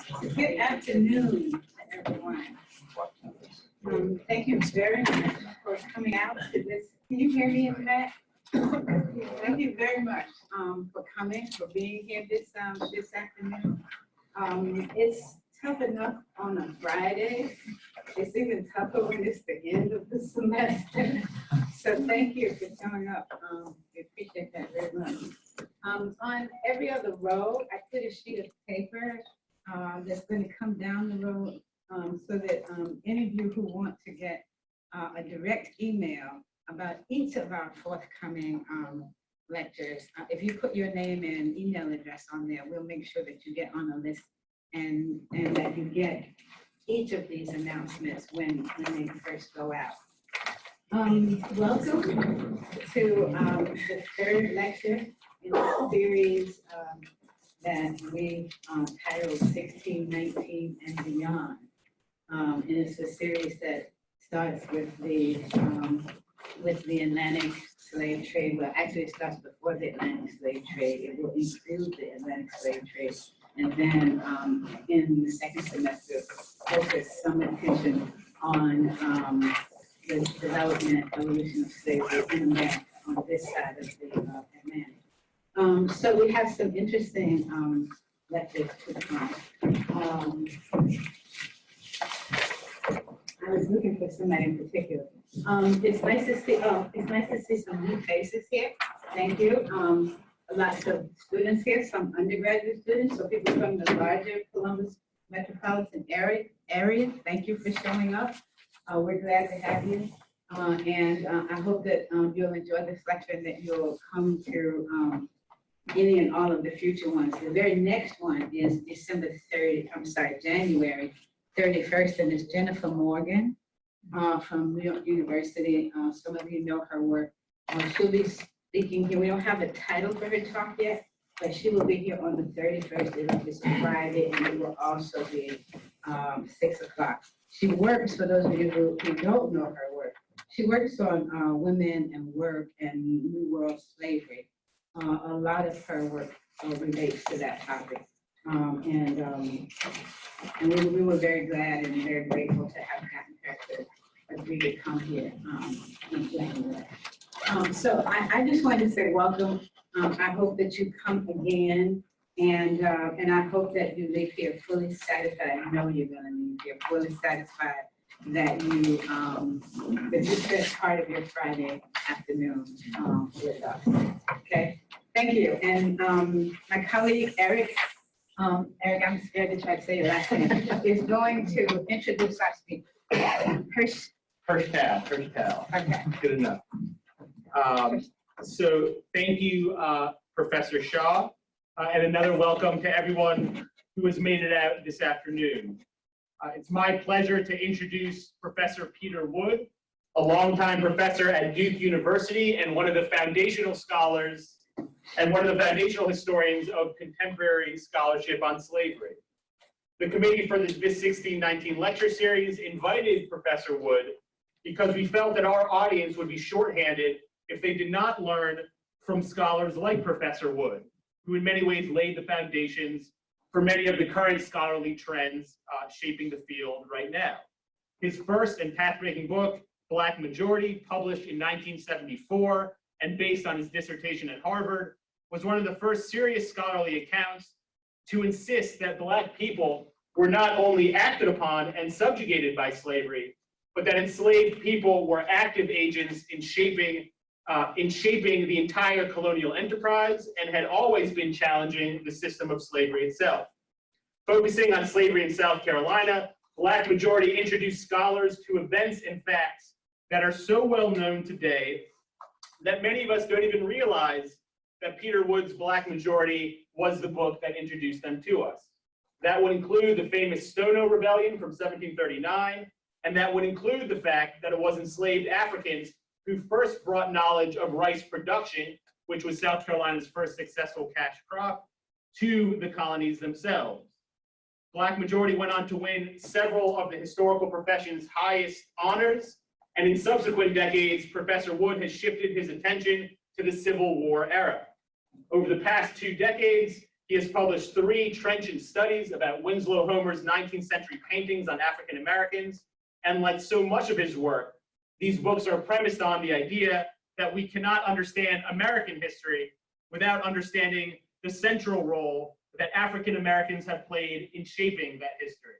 Good afternoon, everyone. Thank you very much for coming out to this. Can you hear me in the back? Thank you very much for coming, for being here this afternoon. It's tough enough on a Friday. It's even tougher when it's the end of the semester. So thank you for showing up. We appreciate that very much. On every other row, I put a sheet of paper that's going to come down the road so that any of you who want to get a direct email about each of our forthcoming lectures, if you put your name and email address on there, we'll make sure that you get on the list and that you get each of these announcements when they first go out. Welcome to the third lecture in the series that we titled 1619 and Beyond. And it's a series that starts with the Atlantic slave trade. Well, actually it starts before the Atlantic slave trade. It will include the Atlantic slave trade. And then in the second semester, focus some attention on the development, evolution of slavery in America on this side of the Atlantic. So we have some interesting lectures to come. I was looking for somebody in particular. It's nice to see some new faces here. Thank you. Lots of students here, some undergraduate students, so people from the larger Columbus metropolitan area. Thank you for showing up. We're glad to have you. And I hope that you'll enjoy this lecture and that you'll come to any and all of the future ones. The very next one is January 31st, and it's Jennifer Morgan from New York University. Some of you know her work. She'll be speaking here. We don't have a title for her talk yet, but she will be here on the 31st. It's Friday, and it will also be 6 o'clock. She works, for those of you who don't know her work, she works on women and work and New World slavery. A lot of her work relates to that topic. And we were very glad and very grateful to have gotten her to agree to come here in January. So I just wanted to say welcome. I hope that you come again, and I hope that you leave here fully satisfied. I know you're going to leave here fully satisfied that you spent part of your Friday afternoon with us. Okay, thank you. And my colleague Eric, I'm scared to try to say your last name, is going to introduce our speaker. Hirschtal. Okay. Good enough. So thank you, Professor Shaw, and another welcome to everyone who has made it out this afternoon. It's my pleasure to introduce Professor Peter Wood, a longtime professor at Duke University and one of the foundational scholars and one of the foundational historians of contemporary scholarship on slavery. The committee for this 1619 lecture series invited Professor Wood because we felt that our audience would be shorthanded if they did not learn from scholars like Professor Wood, who in many ways laid the foundations for many of the current scholarly trends shaping the field right now. His first and path-breaking book, Black Majority, published in 1974 and based on his dissertation at Harvard, was one of the first serious scholarly accounts to insist that Black people were not only acted upon and subjugated by slavery, but that enslaved people were active agents in shaping the entire colonial enterprise and had always been challenging the system of slavery itself. Focusing on slavery in South Carolina, Black Majority introduced scholars to events and facts that are so well known today that many of us don't even realize that Peter Wood's Black Majority was the book that introduced them to us. That would include the famous Stono Rebellion from 1739, and that would include the fact that it was enslaved Africans who first brought knowledge of rice production, which was South Carolina's first successful cash crop, to the colonies themselves. Black Majority went on to win several of the historical profession's highest honors, and in subsequent decades, Professor Wood has shifted his attention to the Civil War era. Over the past 2 decades, He has published 3 trenchant studies about Winslow Homer's 19th century paintings on African Americans. And like so much of his work, these books are premised on the idea that we cannot understand American history without understanding the central role that African Americans have played in shaping that history.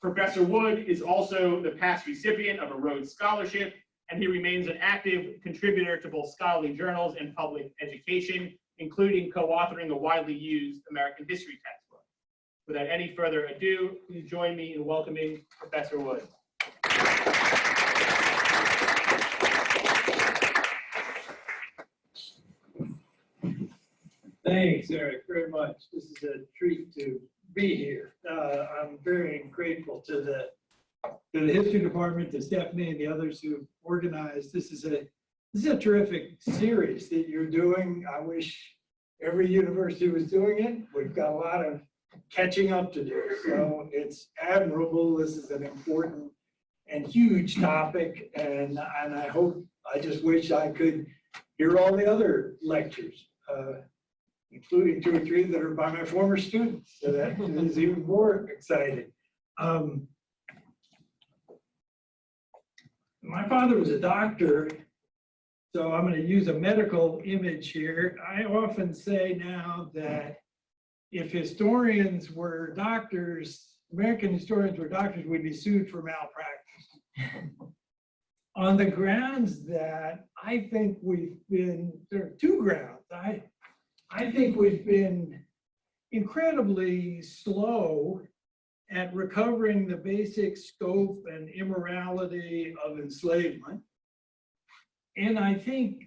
Professor Wood is also the past recipient of a Rhodes Scholarship, and he remains an active contributor to both scholarly journals and public education, including co-authoring a widely used American history textbook. Without any further ado, please join me in welcoming Professor Wood. Thanks, Eric, very much. This is a treat to be here. I'm very grateful to the history department, to Stephanie and the others who organized. This is a terrific series that you're doing. I wish every university was doing it. We've got a lot of catching up to do. So it's admirable. This is an important and huge topic. And I just wish I could hear all the other lectures, including 2 or 3 that are by my former students. So that is even more exciting. My father was a doctor, so I'm going to use a medical image here. I often say now that if historians were doctors, American historians were doctors, we'd be sued for malpractice. On the grounds that I think there are 2 grounds. I think we've been incredibly slow at recovering the basic scope and immorality of enslavement. And I think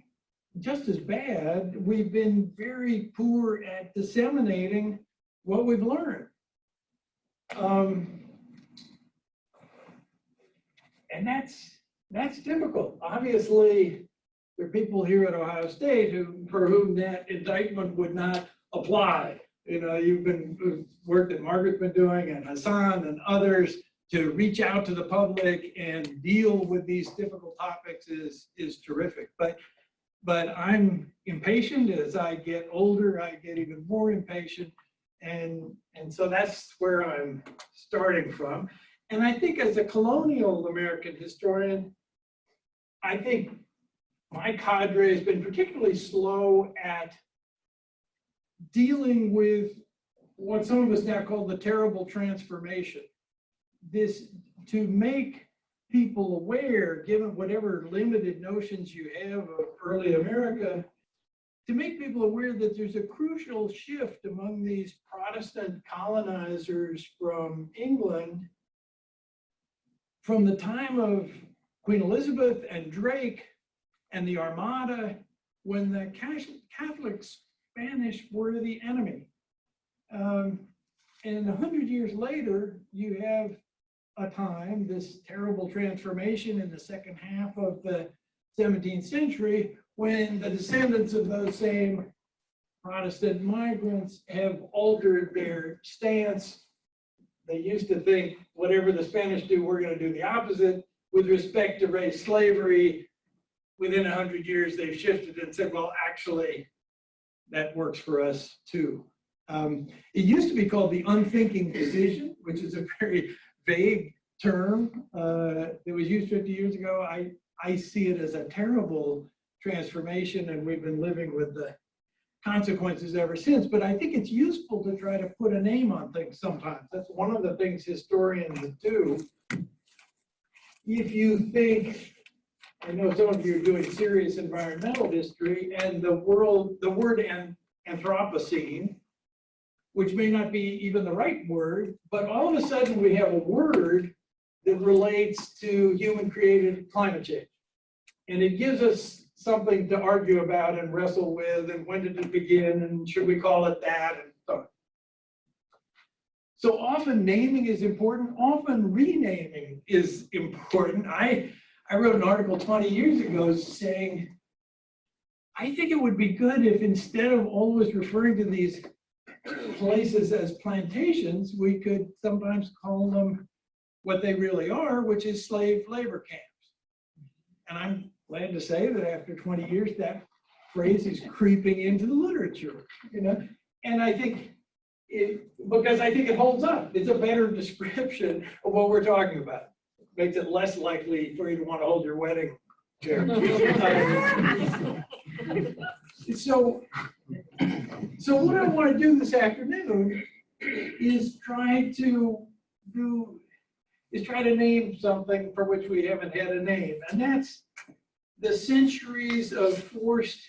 just as bad, we've been very poor at disseminating what we've learned. And that's difficult. Obviously, there are people here at Ohio State for whom that indictment would not apply. You know, work that Margaret's been doing, and Hassan and others, to reach out to the public and deal with these difficult topics is terrific. But I'm impatient. As I get older, I get even more impatient. And so that's where I'm starting from. And I think as a colonial American historian, I think my cadre has been particularly slow at dealing with what some of us now call the terrible transformation. This, to make people aware, given whatever limited notions you have of early America, to make people aware that there's a crucial shift among these Protestant colonizers from England from the time of Queen Elizabeth and Drake and the Armada, when the Catholic Spanish were the enemy. And 100 years later, you have a time, this terrible transformation in the second half of the 17th century, when the descendants of those same Protestant migrants have altered their stance. They used to think, whatever the Spanish do, we're going to do the opposite. With respect to race slavery, within 100 years, they've shifted and said, well, actually, that works for us too. It used to be called the unthinking decision, which is a very vague term that was used 50 years ago. I see it as a terrible transformation, and we've been living with the consequences ever since. But I think it's useful to try to put a name on things sometimes. That's one of the things historians do. If you think, I know some of you are doing serious environmental history, and the word Anthropocene, which may not be even the right word, but all of a sudden we have a word that relates to human-created climate change. And it gives us something to argue about and wrestle with, and when did it begin, and should we call it that, and so on. So often naming is important, often renaming is important. I wrote an article 20 years ago saying, I think it would be good if instead of always referring to these places as plantations, we could sometimes call them what they really are, which is slave labor camps. And I'm glad to say that after 20 years, that phrase is creeping into the literature, you know? And I think because I think it holds up. It's a better description of what we're talking about. Makes it less likely for you to want to hold your wedding chair. So what I want to do this afternoon is try to name something for which we haven't had a name, and that's the centuries of forced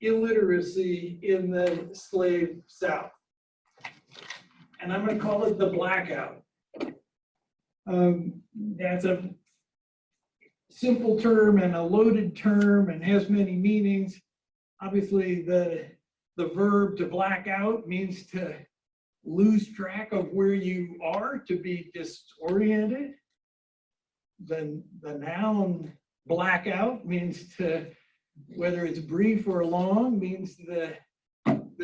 illiteracy in the slave South. And I'm going to call it the Blackout. That's a simple term and a loaded term and has many meanings. Obviously, the verb to black out means to lose track of where you are, to be disoriented. The noun blackout means to, whether it's brief or long, means the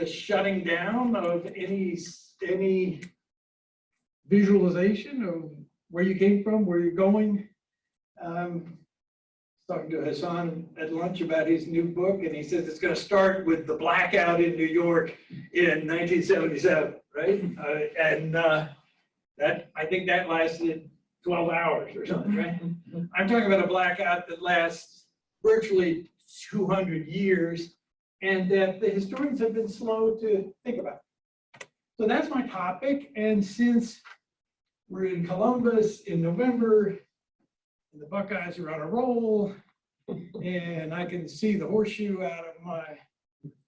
shutting down of any visualization of where you came from, where you're going. Talking to Hassan at lunch about his new book, and he says it's going to start with the blackout in New York in 1977, right? That I think that lasted 12 hours or something, right? I'm talking about a blackout that lasts virtually 200 years, and that the historians have been slow to think about. So that's my topic, and since we're in Columbus in November, and the Buckeyes are on a roll, and I can see the horseshoe out of my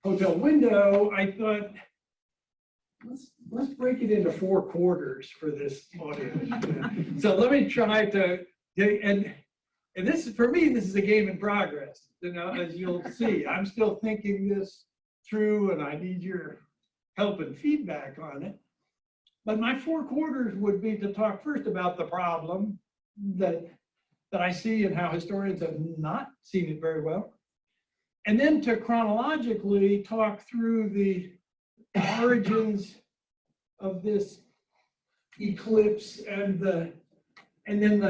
hotel window, I thought, let's break it into 4 quarters for this audience. So let me try to, and this is, for me, this is a game in progress, you know, as you'll see. I'm still thinking this through, and I need your help and feedback on it. But my 4 quarters would be to talk first about the problem that I see and how historians have not seen it very well. And then to chronologically talk through the origins of this eclipse and then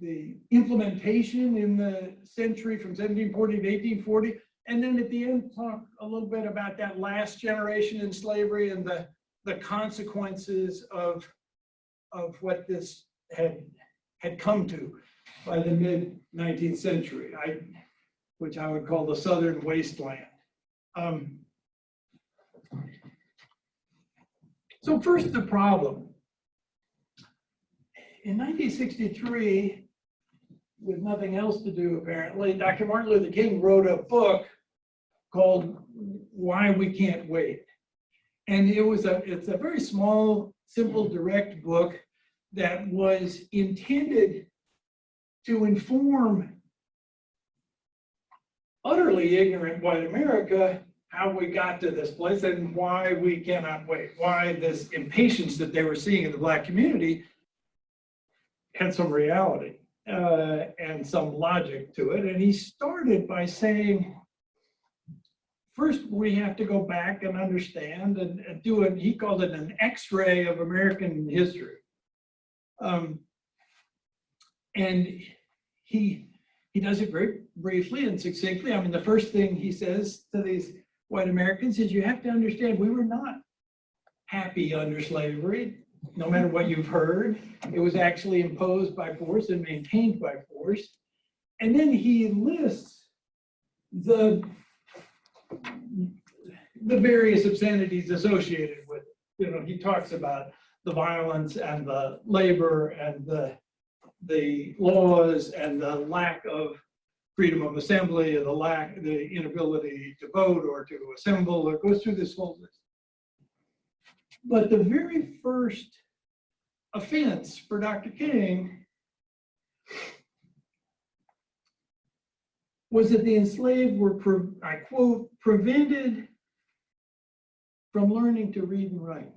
the implementation in the century from 1740 to 1840. And then at the end, talk a little bit about that last generation in slavery and the consequences of what this had come to by the mid-19th century, which I would call the Southern Wasteland. So first, the problem. In 1963, with nothing else to do apparently, Dr. Martin Luther King wrote a book called Why We Can't Wait. And it's a very small, simple, direct book that was intended to inform utterly ignorant white America how we got to this place and why we cannot wait, why this impatience that they were seeing in the Black community had some reality and some logic to it. And he started by saying, first, we have to go back and understand and do it. He called it an X-ray of American history. And he does it very briefly and succinctly. I mean, the first thing he says to these white Americans is you have to understand we were not happy under slavery, no matter what you've heard. It was actually imposed by force and maintained by force. And then he lists the various obscenities associated with it. You know, he talks about the violence and the labor and the laws and the lack of freedom of assembly and the inability to vote or to assemble. It goes through this whole list. But the very first offense for Dr. King was that the enslaved were, I quote, prevented from learning to read and write.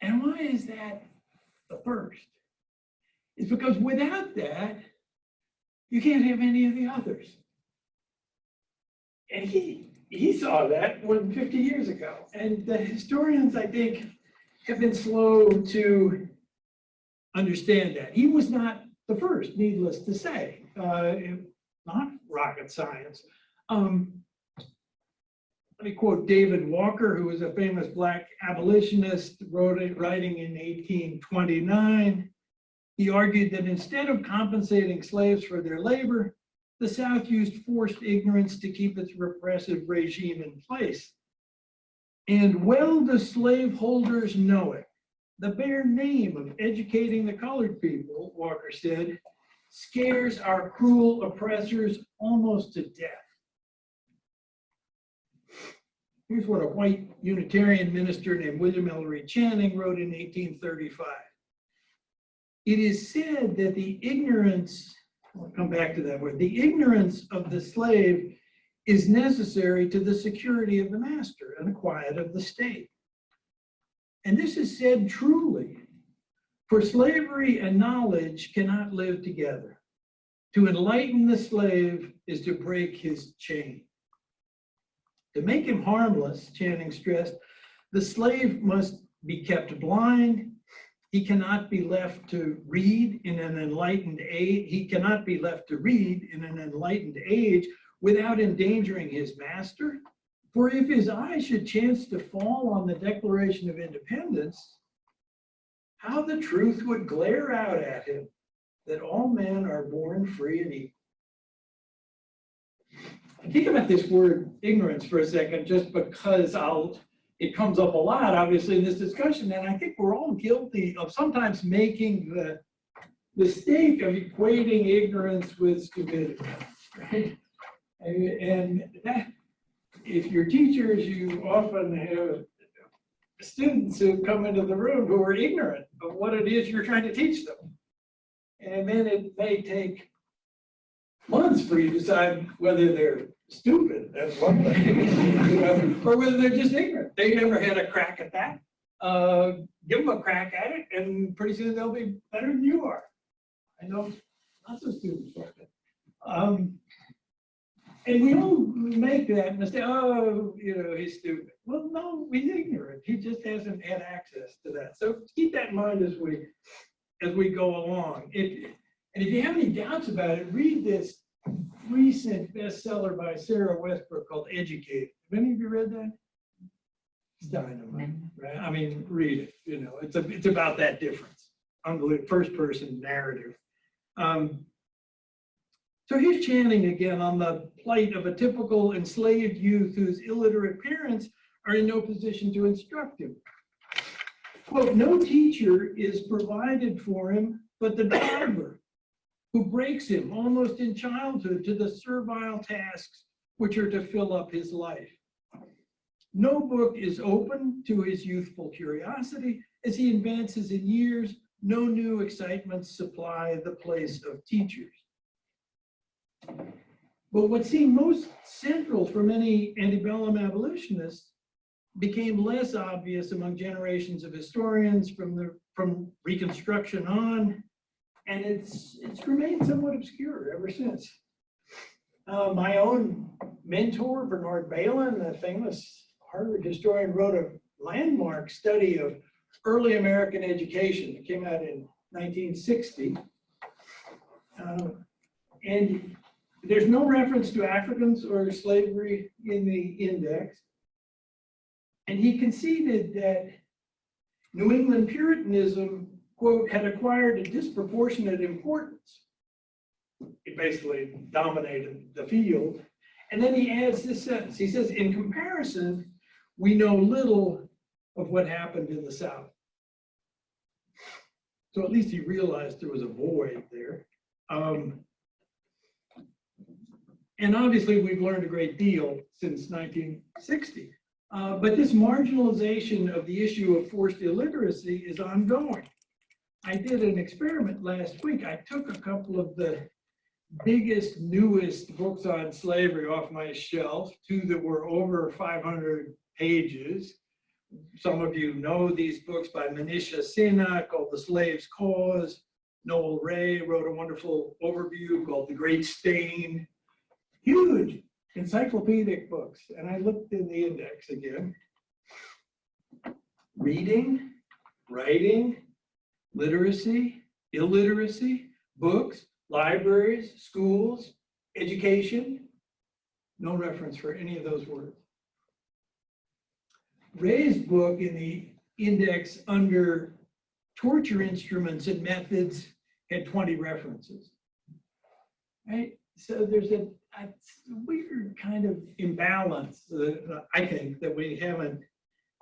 And why is that the first? It's because without that, you can't have any of the others. And he saw that more than 50 years ago. And the historians, I think, have been slow to understand that. He was not the first, needless to say. Not rocket science. Let me quote David Walker, who was a famous Black abolitionist, writing in 1829. He argued that instead of compensating slaves for their labor, the South used forced ignorance to keep its repressive regime in place. And well the slaveholders know it. The bare name of educating the colored people, Walker said, scares our cruel oppressors almost to death. Here's what a white Unitarian minister named William Ellery Channing wrote in 1835. It is said that the ignorance, I'll come back to that word, the ignorance of the slave is necessary to the security of the master and the quiet of the state. And this is said truly, for slavery and knowledge cannot live together. To enlighten the slave is to break his chain. To make him harmless, Channing stressed, the slave must be kept blind. He cannot be left to read in an enlightened age. He cannot be left to read in an enlightened age without endangering his master. For if his eye should chance to fall on the Declaration of Independence, how the truth would glare out at him that all men are born free and equal. Think about this word ignorance for a second, just because it comes up a lot, obviously, in this discussion, and I think we're all guilty of sometimes making the mistake of equating ignorance with stupidity, right? And that, if you're teachers, you often have students who come into the room who are ignorant of what it is you're trying to teach them. And then it may take months for you to decide whether they're stupid, that's one thing, or whether they're just ignorant. They never had a crack at that. Give them a crack at it, and pretty soon they'll be better than you are. I know lots of students like that. And we all make that mistake. Oh, he's stupid. Well, no, he's ignorant. He just hasn't had access to that. So keep that in mind as we go along. And if you have any doubts about it, read this recent bestseller by Sarah Westbrook called Educated. Have any of you read that? It's dynamite, right? I mean, read it. It's about that difference. Unbelievable, first-person narrative. So here's Channing again on the plight of a typical enslaved youth whose illiterate parents are in no position to instruct him. Quote, no teacher is provided for him but the driver, who breaks him almost in childhood to the servile tasks which are to fill up his life. No book is open to his youthful curiosity. As he advances in years, no new excitements supply the place of teachers. But what seemed most central for many antebellum abolitionists became less obvious among generations of historians from Reconstruction on, and it's remained somewhat obscure ever since. My own mentor, Bernard Bailyn, the famous Harvard historian, wrote a landmark study of early American education. It came out in 1960. And there's no reference to Africans or slavery in the index. And he conceded that New England Puritanism, quote, had acquired a disproportionate importance. It basically dominated the field. And then he adds this sentence. He says, in comparison, we know little of what happened in the South. So at least he realized there was a void there. And obviously, we've learned a great deal since 1960. But this marginalization of the issue of forced illiteracy is ongoing. I did an experiment last week. I took a couple of the biggest, newest books on slavery off my shelf, two that were over 500 pages. Some of you know these books by Manisha Sinha called The Slave's Cause. Noel Ray wrote a wonderful overview called The Great Stain. Huge encyclopedic books. And I looked in the index again. Reading, writing, literacy, illiteracy, books, libraries, schools, education. No reference for any of those words. Ray's book in the index under torture instruments and methods had 20 references. Right? So there's a weird kind of imbalance, I think, that we haven't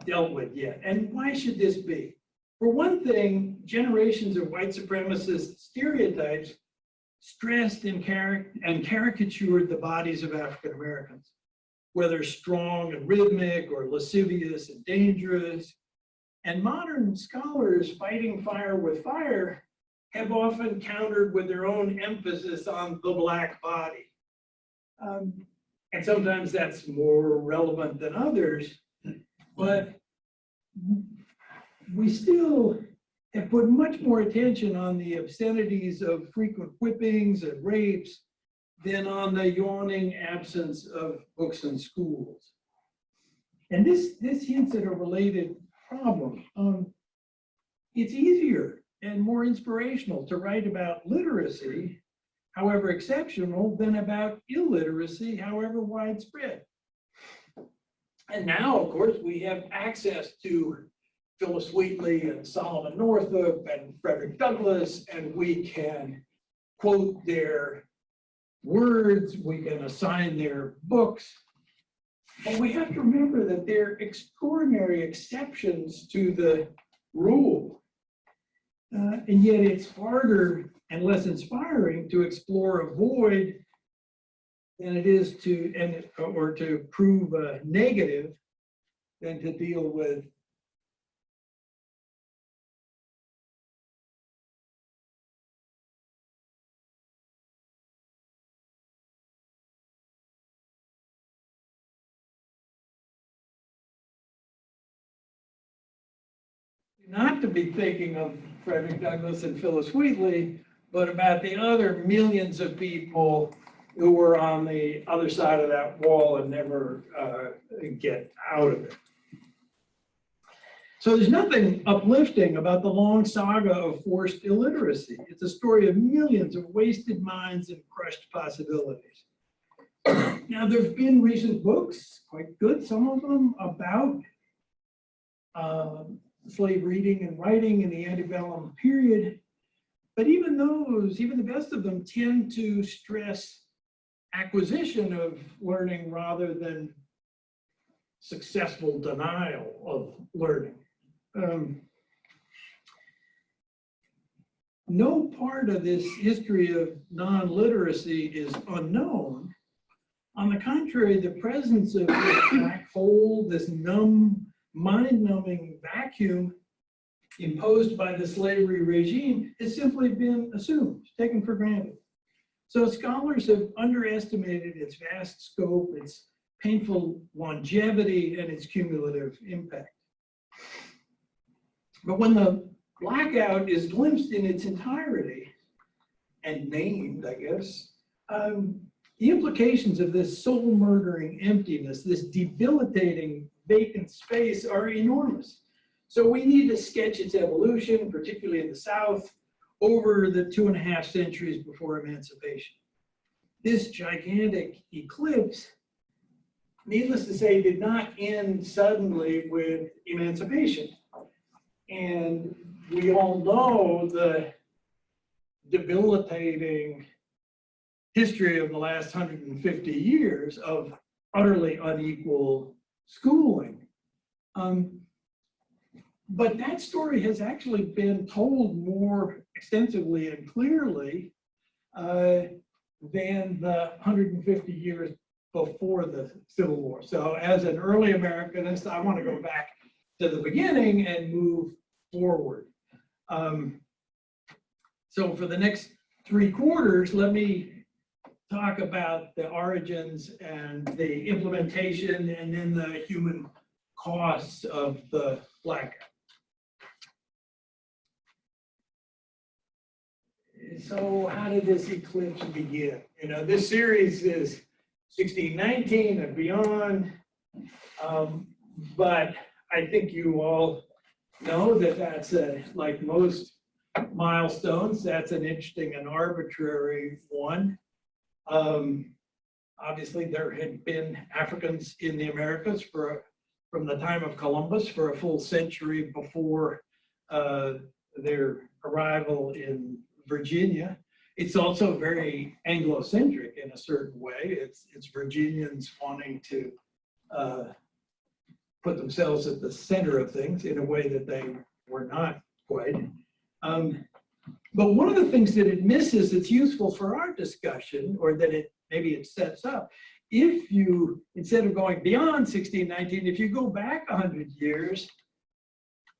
dealt with yet. And why should this be? For one thing, generations of white supremacist stereotypes stressed and caricatured the bodies of African Americans, whether strong and rhythmic or lascivious and dangerous. And modern scholars fighting fire with fire have often countered with their own emphasis on the Black body. And sometimes that's more relevant than others, but we still have put much more attention on the obscenities of frequent whippings and rapes than on the yawning absence of books in schools. And this hints at a related problem. It's easier and more inspirational to write about literacy, however exceptional, than about illiteracy, however widespread. And now, of course, we have access to Phyllis Wheatley and Solomon Northup and Frederick Douglass, and we can quote their words, we can assign their books. But we have to remember that they're extraordinary exceptions to the rule. And yet it's harder and less inspiring to explore a void than it is to prove a negative than to deal with not to be thinking of Frederick Douglass and Phyllis Wheatley, but about the other millions of people who were on the other side of that wall and never get out of it. So there's nothing uplifting about the long saga of forced illiteracy. It's a story of millions of wasted minds and crushed possibilities. Now, there have been recent books, quite good, some of them, about slave reading and writing in the antebellum period. But even those, even the best of them, tend to stress acquisition of learning rather than successful denial of learning. No part of this history of non-literacy is unknown. On the contrary, the presence of this black hole, this mind-numbing vacuum imposed by the slavery regime has simply been assumed, taken for granted. So scholars have underestimated its vast scope, its painful longevity, and its cumulative impact. But when the blackout is glimpsed in its entirety, and named, I guess, the implications of this soul-murdering emptiness, this debilitating vacant space, are enormous. So we need to sketch its evolution, particularly in the South, over the 2.5 centuries before emancipation. This gigantic eclipse, needless to say, did not end suddenly with emancipation. And we all know the debilitating history of the last 150 years of utterly unequal schooling. But that story has actually been told more extensively and clearly than the 150 years before the Civil War. So as an early Americanist, I want to go back to the beginning and move forward. So for the next 3 quarters, let me talk about the origins and the implementation and then the human costs of the blackout. So how did this eclipse begin? You know, this series is 1619 and beyond, but I think you all know that that's like most milestones, that's an interesting and arbitrary one. Obviously, there had been Africans in the Americas for from the time of Columbus for a full century before their arrival in Virginia. It's also very Anglo-centric in a certain way. It's Virginians wanting to put themselves at the center of things in a way that they were not quite. But one of the things that it misses that's useful for our discussion, or that maybe it sets up, if you, instead of going beyond 1619, if you go back 100 years,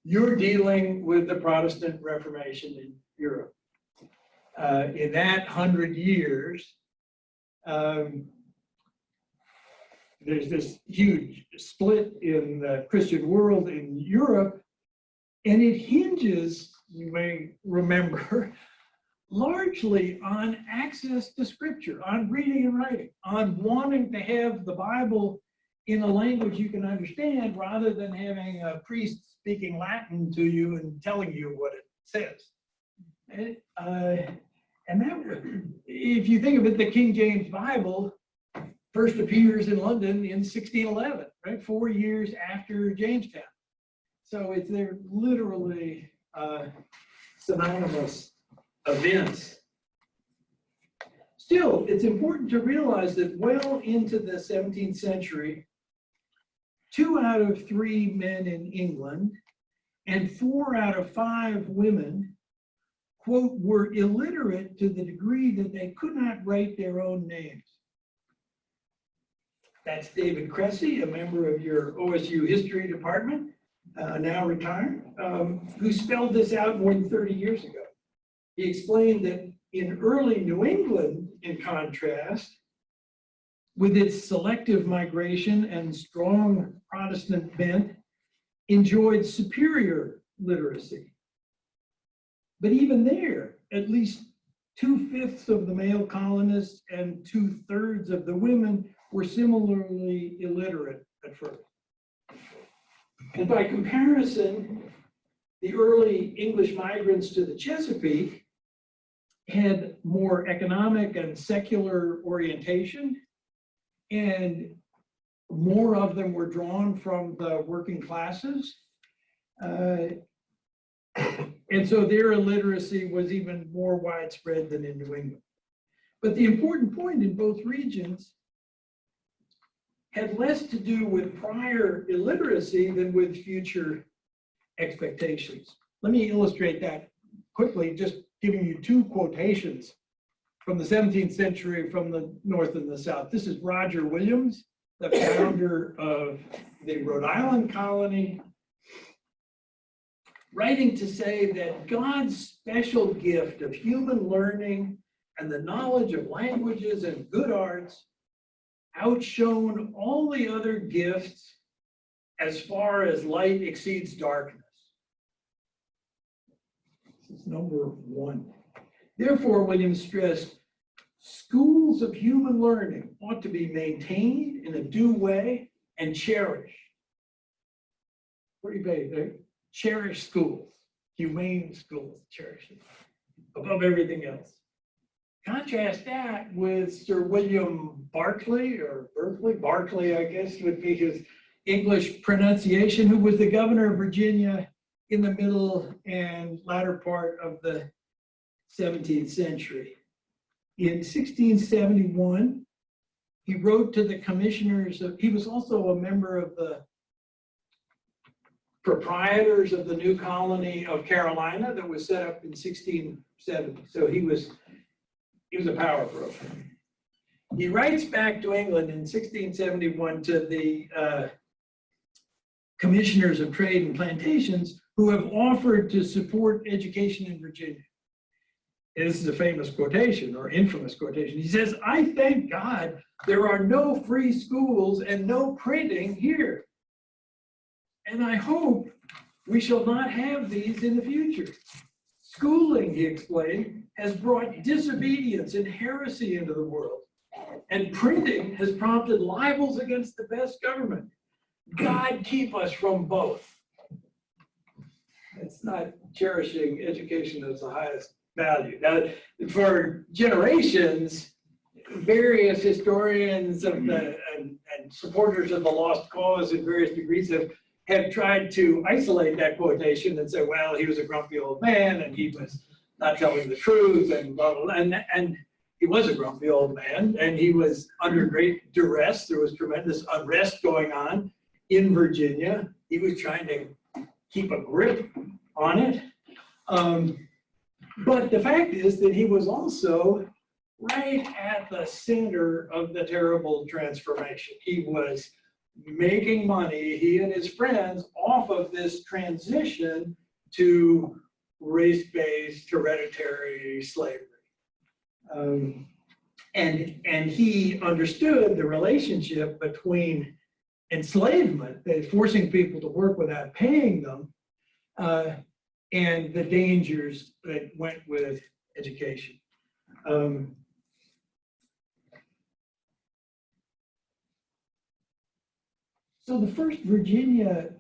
you're dealing with the Protestant Reformation in Europe. In that 100 years, there's this huge split in the Christian world in Europe, and it hinges, you may remember, largely on access to scripture, on reading and writing, on wanting to have the Bible in a language you can understand rather than having a priest speaking Latin to you and telling you what it says. And that, if you think of it, the King James Bible first appears in London in 1611, right? 4 years after Jamestown. So they're literally synonymous events. Still, it's important to realize that well into the 17th century, 2 out of 3 men in England and 4 out of 5 women, quote, were illiterate to the degree that they could not write their own names. That's David Cressy, a member of your OSU history department, now retired, who spelled this out more than 30 years ago. He explained that in early New England, in contrast, with its selective migration and strong Protestant bent, enjoyed superior literacy. But even there, at least 2/5 of the male colonists and 2/3 of the women were similarly illiterate at first. And by comparison, the early English migrants to the Chesapeake had more economic and secular orientation, and more of them were drawn from the working classes. And so their illiteracy was even more widespread than in New England. But the important point in both regions had less to do with prior illiteracy than with future expectations. Let me illustrate that quickly, just giving you 2 quotations from the 17th century from the North and the South. This is Roger Williams, the founder of the Rhode Island colony, writing to say that God's special gift of human learning and the knowledge of languages and good arts outshone all the other gifts as far as light exceeds darkness. This is number 1. Therefore, Williams stressed, schools of human learning ought to be maintained in a due way and cherished. What do you pay there? Cherish schools, humane schools, cherish them above everything else. Contrast that with Sir William Berkeley, or Berkeley, Barclay, I guess would be his English pronunciation, who was the governor of Virginia in the middle and latter part of the 17th century. In 1671, he wrote to the commissioners he was also a member of the proprietors of the new colony of Carolina that was set up in 1670. So he was a power broker. He writes back to England in 1671 to the commissioners of trade and plantations who have offered to support education in Virginia. This is a famous quotation, or infamous quotation. He says, "I thank God there are no free schools and no printing here. And I hope we shall not have these in the future. Schooling," he explained, "has brought disobedience and heresy into the world. And printing has prompted libels against the best government. God keep us from both." It's not cherishing education as the highest value. Now, for generations, various historians of and supporters of the lost cause in various degrees have tried to isolate that quotation and say, well, he was a grumpy old man and he was not telling the truth and blah, blah, blah. And he was a grumpy old man and he was under great duress. There was tremendous unrest going on in Virginia. He was trying to keep a grip on it. But the fact is that he was also right at the center of the terrible transformation. He was making money, he and his friends, off of this transition to race-based hereditary slavery. And he understood the relationship between enslavement, forcing people to work without paying them, and the dangers that went with education. So the first Virginia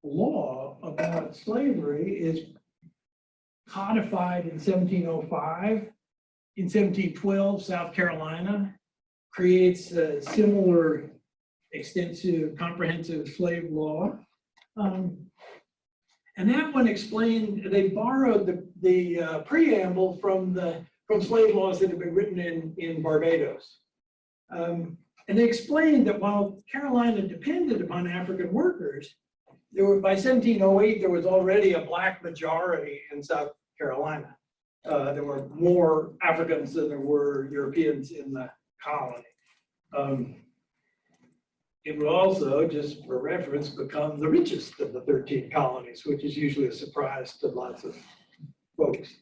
law about slavery is codified in 1705. In 1712, South Carolina creates a similar extensive, comprehensive slave law. And that one explained, they borrowed the preamble from slave laws that had been written in Barbados. And they explained that while Carolina depended upon African workers, by 1708, there was already a black majority in South Carolina. There were more Africans than there were Europeans in the colony. It would also, just for reference, become the richest of the 13 colonies, which is usually a surprise to lots of folks.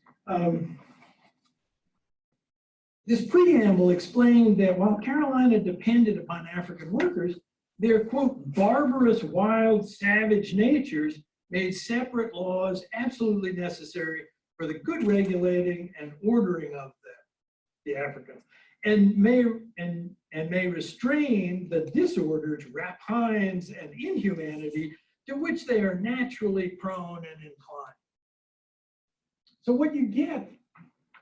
This preamble explained that while Carolina depended upon African workers, their, quote, barbarous, wild, savage natures made separate laws absolutely necessary for the good regulating and ordering of the Africans, and may restrain the disorders, rapines, and inhumanity to which they are naturally prone and inclined. So what you get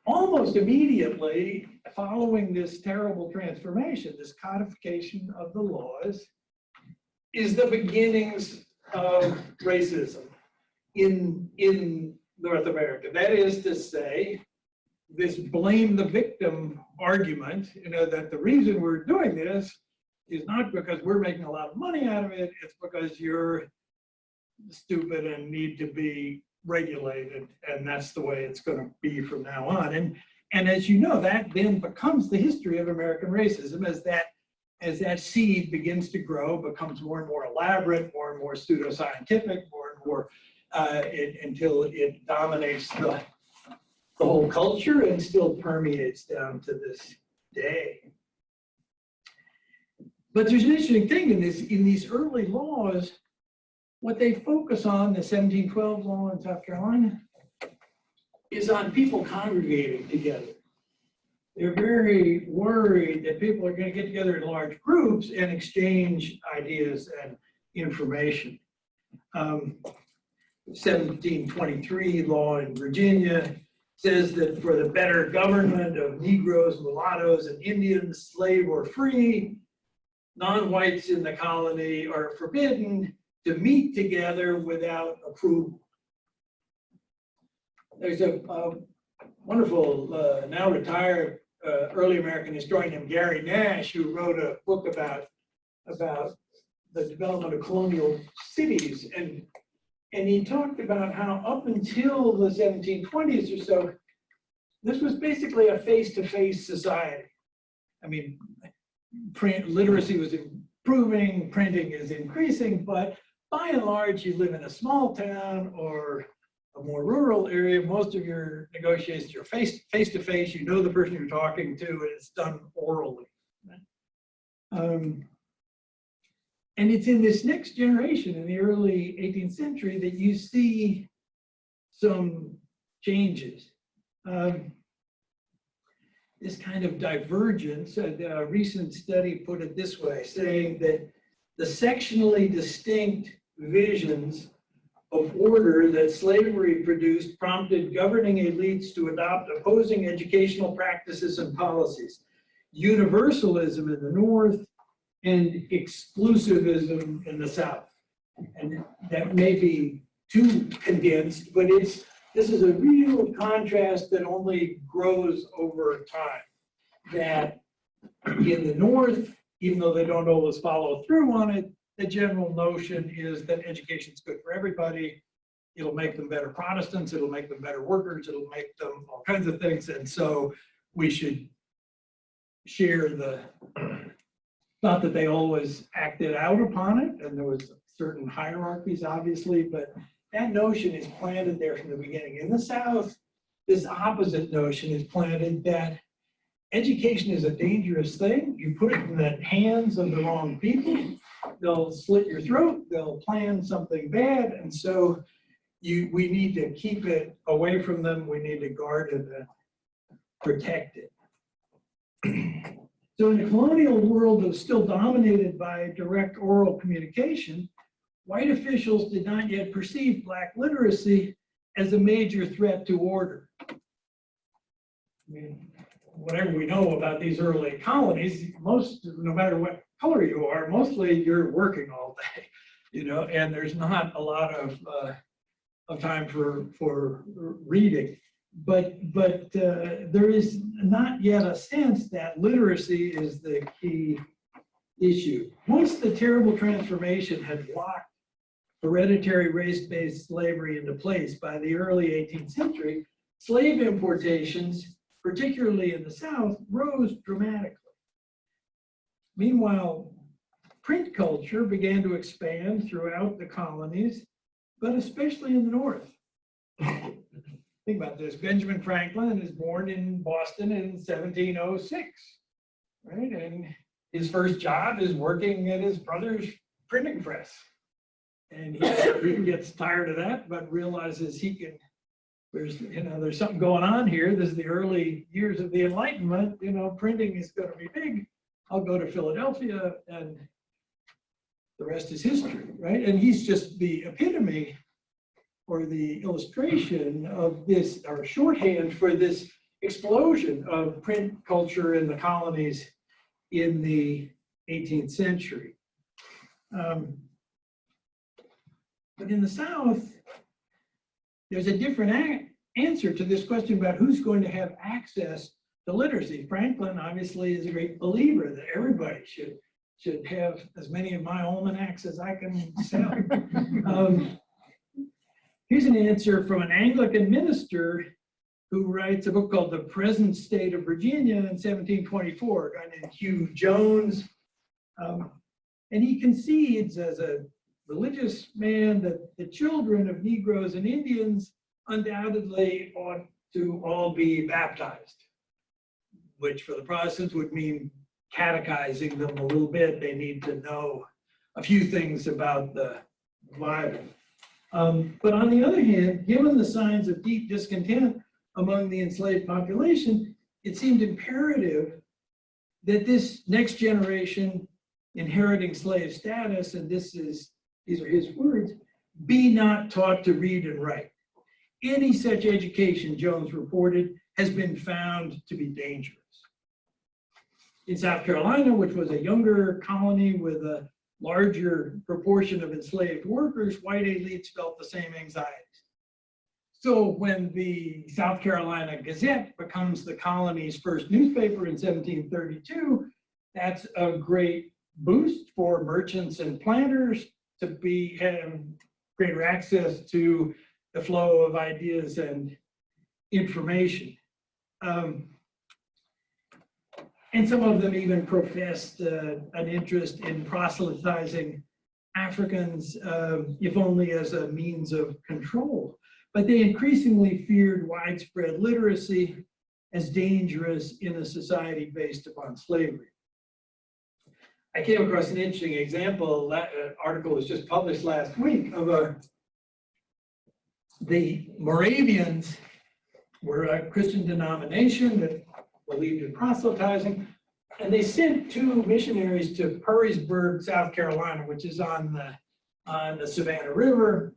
almost immediately following this terrible transformation, this codification of the laws, is the beginnings of racism in North America. That is to say, this blame the victim argument, that the reason we're doing this is not because we're making a lot of money out of it, it's because you're stupid and need to be regulated, and that's the way it's going to be from now on. And as you know, that then becomes the history of American racism as that seed begins to grow, becomes more and more elaborate, more and more pseudoscientific, more and more until it dominates the whole culture and still permeates down to this day. But there's an interesting thing in these early laws. What they focus on, the 1712 law in South Carolina, is on people congregating together. They're very worried that people are going to get together in large groups and exchange ideas and information. 1723 law in Virginia says that for the better government of Negroes, mulattoes, and Indians, slave or free, non-whites in the colony are forbidden to meet together without approval. There's a wonderful, now retired early American historian named Gary Nash, who wrote a book about the development of colonial cities. And he talked about how up until the 1720s or so, this was basically a face-to-face society. I mean, print literacy was improving, printing is increasing, but by and large, you live in a small town or a more rural area. Most of your negotiations are face-to-face. You know the person you're talking to, and it's done orally. And it's in this next generation, in the early 18th century, that you see some changes. This kind of divergence, a recent study put it this way, saying that the sectionally distinct visions of order that slavery produced prompted governing elites to adopt opposing educational practices and policies. Universalism in the North, and exclusivism in the South. And that may be too condensed, but this is a real contrast that only grows over time. That in the North, even though they don't always follow through on it, the general notion is that education is good for everybody. It'll make them better Protestants, it'll make them better workers, it'll make them all kinds of things. And so we should share not that they always acted out upon it, and there was certain hierarchies, obviously, but that notion is planted there from the beginning. In the South, this opposite notion is planted that education is a dangerous thing. You put it in the hands of the wrong people, they'll slit your throat, they'll plan something bad, and so we need to keep it away from them. We need to guard it and protect it. So in a colonial world that was still dominated by direct oral communication, white officials did not yet perceive Black literacy as a major threat to order. I mean, whatever we know about these early colonies, no matter what color you are, mostly you're working all day, and there's not a lot of time for reading. But there is not yet a sense that literacy is the key issue. Once the terrible transformation had locked hereditary race-based slavery into place by the early 18th century, slave importations, particularly in the South, rose dramatically. Meanwhile, print culture began to expand throughout the colonies, but especially in the North. Think about this. Benjamin Franklin is born in Boston in 1706, right? And his first job is working at his brother's printing press. And he gets tired of that, but realizes there's something going on here. This is the early years of the Enlightenment. Printing is going to be big. I'll go to Philadelphia, and the rest is history, right? And he's just the epitome or the illustration of this, or shorthand for this explosion of print culture in the colonies in the 18th century. But in the South, there's a different answer to this question about who's going to have access to literacy. Franklin obviously is a great believer that everybody should have as many of my almanacs as I can sell. Here's an answer from an Anglican minister who writes a book called The Present State of Virginia in 1724, a guy named Hugh Jones. And he concedes as a religious man that the children of Negroes and Indians undoubtedly ought to all be baptized, which for the Protestants would mean catechizing them a little bit. They need to know a few things about the Bible. But on the other hand, given the signs of deep discontent among the enslaved population, it seemed imperative that this next generation inheriting slave status, and these are his words, be not taught to read and write. Any such education, Jones reported, has been found to be dangerous. In South Carolina, which was a younger colony with a larger proportion of enslaved workers, white elites felt the same anxieties. So when the South Carolina Gazette becomes the colony's first newspaper in 1732, that's a great boost for merchants and planters to have greater access to the flow of ideas and information. And some of them even professed an interest in proselytizing Africans, if only as a means of control. But they increasingly feared widespread literacy as dangerous in a society based upon slavery. I came across an interesting example. That article was just published last week of the Moravians were a Christian denomination that believed in proselytizing, and they sent 2 missionaries to Perrysburg, South Carolina, which is on the Savannah River.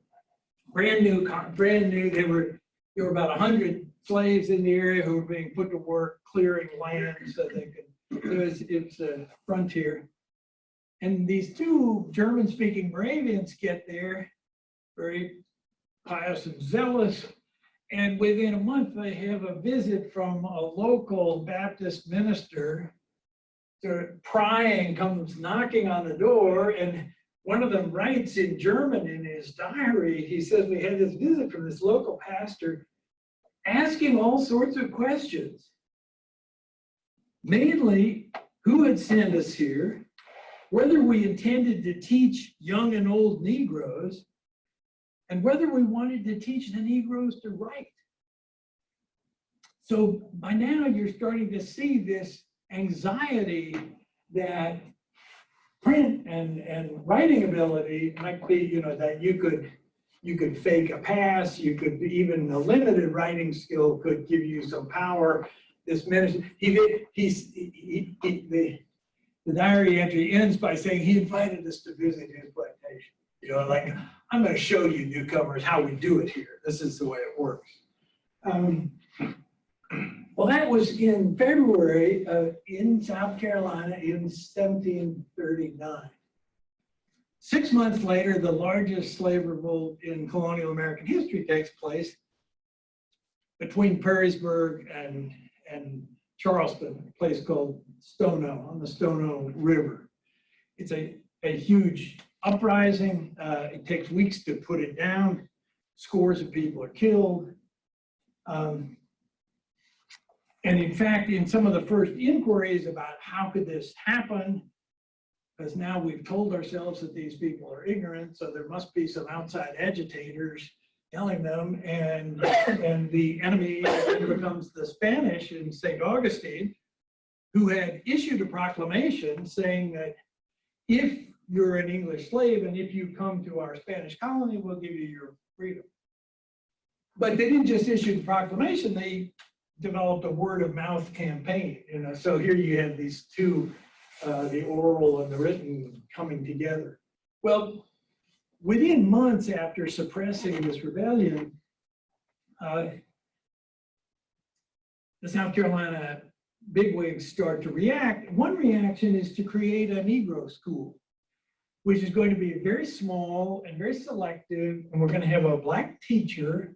Brand new. There were about 100 slaves in the area who were being put to work clearing land so they could. It was a frontier. And these two German-speaking Moravians get there, very pious and zealous. And within a month, they have a visit from a local Baptist minister. Prying comes knocking on the door, and one of them writes in German in his diary. He says, we had this visit from this local pastor asking all sorts of questions. Mainly, who had sent us here, whether we intended to teach young and old Negroes, and whether we wanted to teach the Negroes to write. So by now you're starting to see this anxiety that print and writing ability might be, that you could fake a pass, you could even a limited writing skill could give you some power. This minister, the diary entry ends by saying he invited us to visit his plantation. Like, I'm going to show you newcomers how we do it here. This is the way it works. Well, that was in February in South Carolina in 1739. 6 months later, the largest slave revolt in colonial American history takes place between Perrysburg and Charleston, a place called Stono, on the Stono River. It's a huge uprising. It takes weeks to put it down. Scores of people are killed. And in fact, in some of the first inquiries about how could this happen, because now we've told ourselves that these people are ignorant, so there must be some outside agitators telling them, and the enemy becomes the Spanish in St. Augustine, who had issued a proclamation saying that if you're an English slave and if you come to our Spanish colony, we'll give you your freedom. But they didn't just issue the proclamation, they developed a word of mouth campaign. So here you have these two, the oral and the written, coming together. Well, within months after suppressing this rebellion, the South Carolina bigwigs start to react. One reaction is to create a Negro school, which is going to be very small and very selective, and we're going to have a black teacher,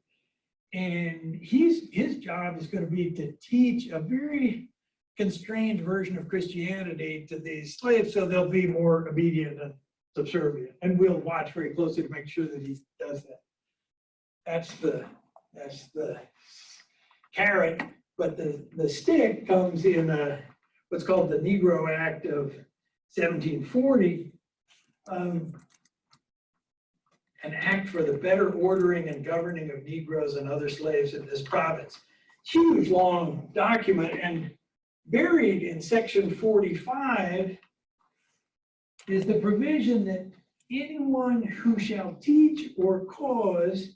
and his job is going to be to teach a very constrained version of Christianity to these slaves, so they'll be more obedient and subservient. And we'll watch very closely to make sure that he does that. That's the carrot, but the stick comes in what's called the Negro Act of 1740, an act for the better ordering and governing of Negroes and other slaves in this province. Huge, long document, and buried in section 45 is the provision that anyone who shall teach or cause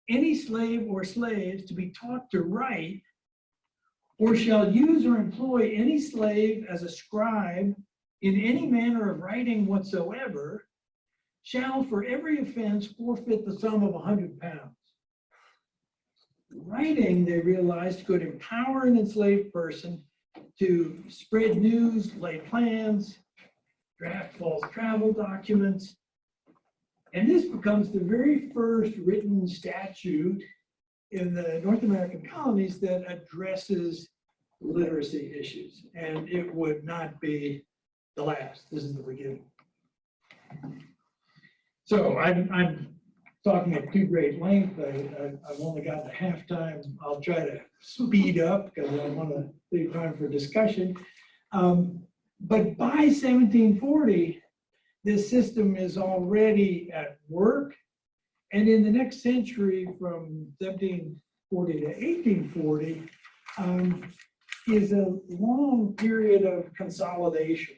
any slave or slaves to be taught to write, or shall use or employ any slave as a scribe in any manner of writing whatsoever, shall for every offense forfeit the sum of 100 pounds. Writing, they realized, could empower an enslaved person to spread news, lay plans, draft false travel documents. And this becomes the very first written statute in the North American colonies that addresses literacy issues. And it would not be the last. This is the beginning. So I'm talking at too great length. I've only got the half time. I'll try to speed up because I want to leave time for discussion. But by 1740, this system is already at work. And in the next century, from 1740 to 1840, is a long period of consolidation.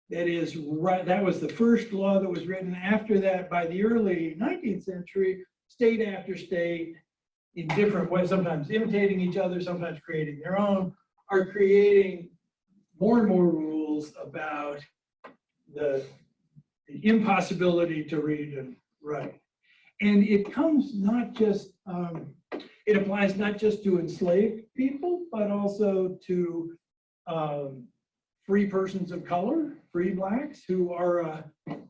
That is, that was the first law that was written. After that, by the early 19th century, state after state, in different ways, sometimes imitating each other, sometimes creating their own, are creating more and more rules about the impossibility to read and write. And it comes not just, it applies not just to enslaved people, but also to free persons of color, free blacks, who are a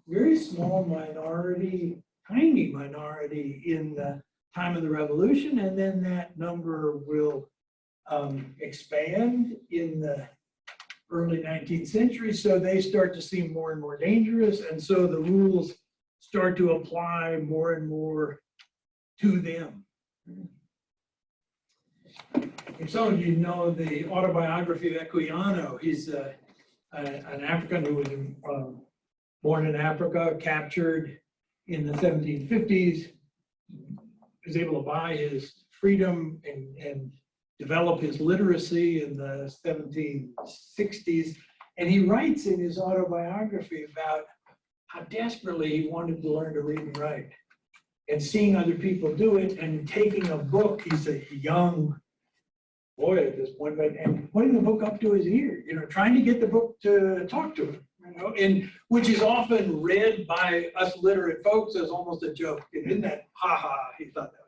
very small minority, tiny minority in the time of the Revolution, and then that number will expand in the early 19th century, so they start to seem more and more dangerous, and so the rules start to apply more and more to them. If some of you know the Autobiography of Equiano, he's an African who was born in Africa, captured in the 1750s, was able to buy his freedom and develop his literacy in the 1760s. And he writes in his autobiography about how desperately he wanted to learn to read and write, and seeing other people do it and taking a book. He's a young boy at this point, but and putting the book up to his ear, trying to get the book to talk to him, and which is often read by us literate folks as almost a joke. Isn't that, he thought that way.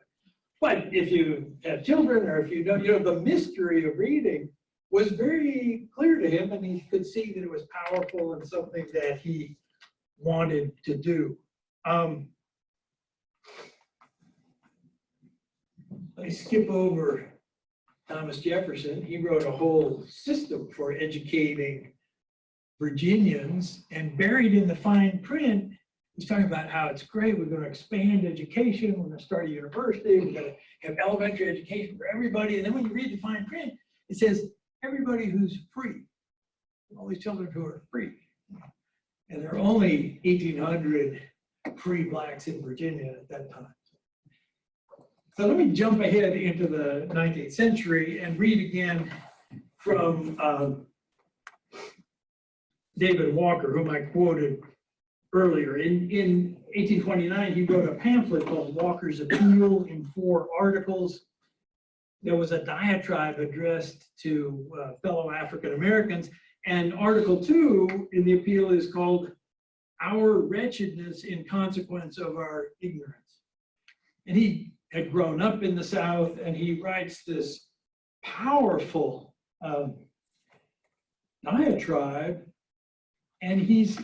But if you have children, or if you know, the mystery of reading was very clear to him, and he could see that it was powerful and something that he wanted to do. Let me skip over Thomas Jefferson. He wrote a whole system for educating Virginians, and buried in the fine print, he's talking about how it's great, we're going to expand education, we're going to start a university, we're going to have elementary education for everybody. And then when you read the fine print, it says everybody who's free, all these children who are free. And there are only 1,800 free blacks in Virginia at that time. So let me jump ahead into the 19th century and read again from David Walker, whom I quoted earlier. In 1829, he wrote a pamphlet called Walker's Appeal in 4 articles. There was a diatribe addressed to fellow African Americans, and Article 2 in the appeal is called Our Wretchedness in Consequence of Our Ignorance. And he had grown up in the South, and he writes this powerful diatribe, and he's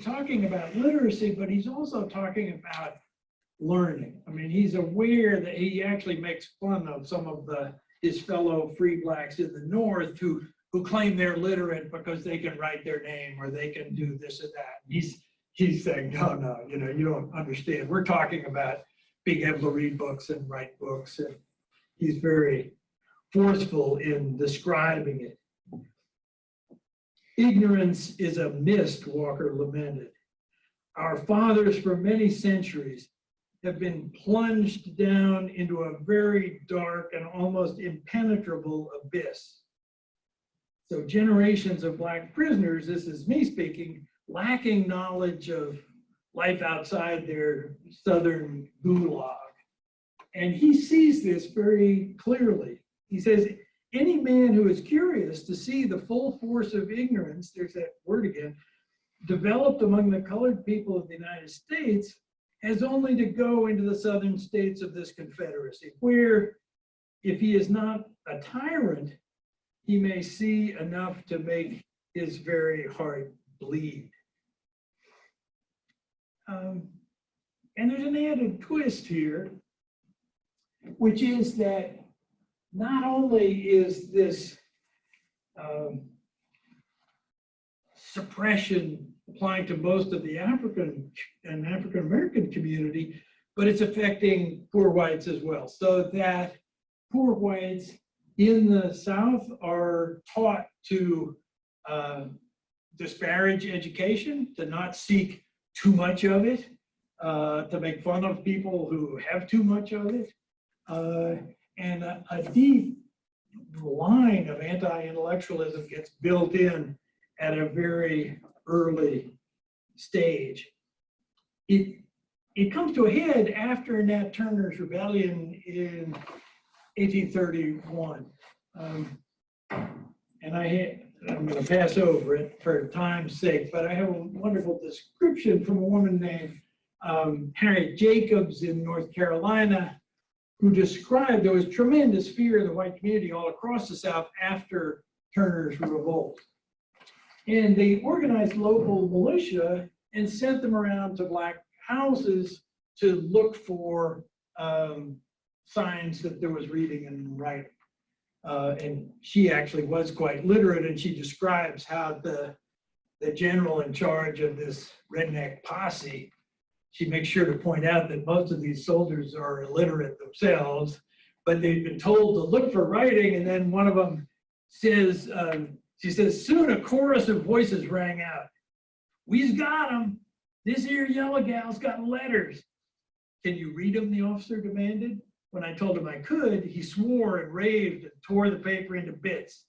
talking about literacy, but he's also talking about learning. I mean, he's aware that he actually makes fun of some of his fellow free blacks in the North who claim they're literate because they can write their name or they can do this or that. He's saying, no, you don't understand. We're talking about being able to read books and write books, and he's very forceful in describing it. Ignorance is a mist, Walker lamented. Our fathers for many centuries have been plunged down into a very dark and almost impenetrable abyss. So generations of black prisoners, this is me speaking, lacking knowledge of life outside their southern gulag. And he sees this very clearly. He says, any man who is curious to see the full force of ignorance, there's that word again, developed among the colored people of the United States, has only to go into the southern states of this confederacy, where if he is not a tyrant, he may see enough to make his very heart bleed. And there's an added twist here, which is that not only is this suppression applying to most of the African and African American community, but it's affecting poor whites as well. So that poor whites in the South are taught to disparage education, to not seek too much of it, to make fun of people who have too much of it, and a deep line of anti-intellectualism gets built in at a very early stage. It comes to a head after Nat Turner's rebellion in 1831. And I'm going to pass over it for time's sake, but I have a wonderful description from a woman named Harriet Jacobs in North Carolina, who described there was tremendous fear in the white community all across the South after Turner's revolt. And they organized local militia and sent them around to black houses to look for signs that there was reading and writing. And she actually was quite literate, and she describes how the general in charge of this redneck posse, she makes sure to point out that most of these soldiers are illiterate themselves, but they've been told to look for writing. And then one of them says, she says, soon a chorus of voices rang out. "We's got 'em. This here yellow gal's got letters." "Can you read them?" the officer demanded. When I told him I could, he swore and raved and tore the paper into bits.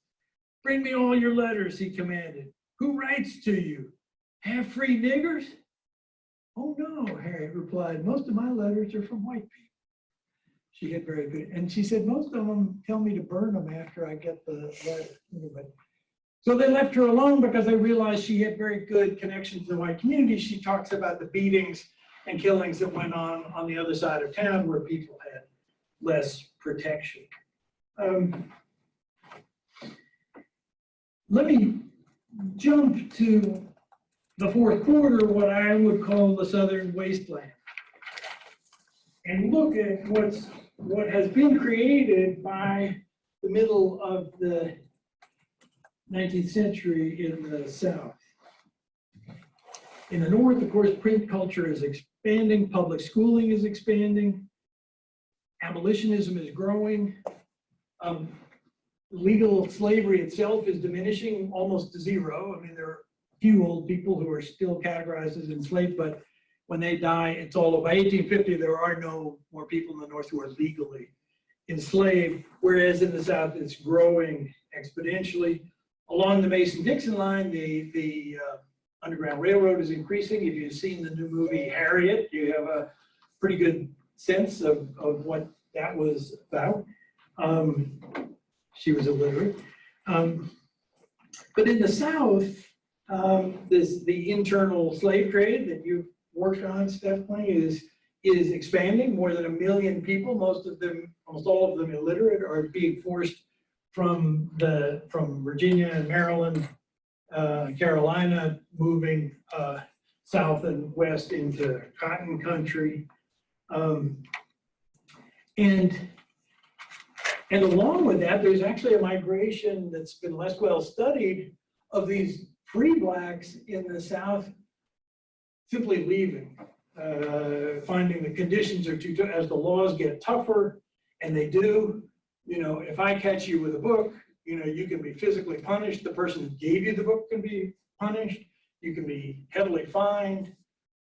"Bring me all your letters," he commanded. "Who writes to you? Half-free niggers?" "Oh no," Harriet replied. "Most of my letters are from white people." She had very good, and she said, most of them tell me to burn them after I get the letter. Anyway. So they left her alone because they realized she had very good connections to the white community. She talks about the beatings and killings that went on the other side of town where people had less protection. Let me jump to the fourth quarter, what I would call the Southern Wasteland, and look at what has been created by the middle of the 19th century in the South. In the North, of course, print culture is expanding, public schooling is expanding, abolitionism is growing, legal slavery itself is diminishing almost to zero. I mean, there are few old people who are still categorized as enslaved, but when they die, it's all over. By 1850, there are no more people in the North who are legally enslaved, whereas in the South, it's growing exponentially. Along the Mason-Dixon line, the Underground Railroad is increasing. If you've seen the new movie Harriet, you have a pretty good sense of what that was about. She was illiterate. But in the South, the internal slave trade that you've worked on, Stephanie, is expanding. More than 1 million people, most all of them illiterate, are being forced from Virginia and Maryland, Carolina, moving south and west into cotton country. And along with that, there's actually a migration that's been less well studied of these free blacks in the South simply leaving, finding the conditions are too tough. As the laws get tougher, and they do, if I catch you with a book, you can be physically punished. The person who gave you the book can be punished. You can be heavily fined.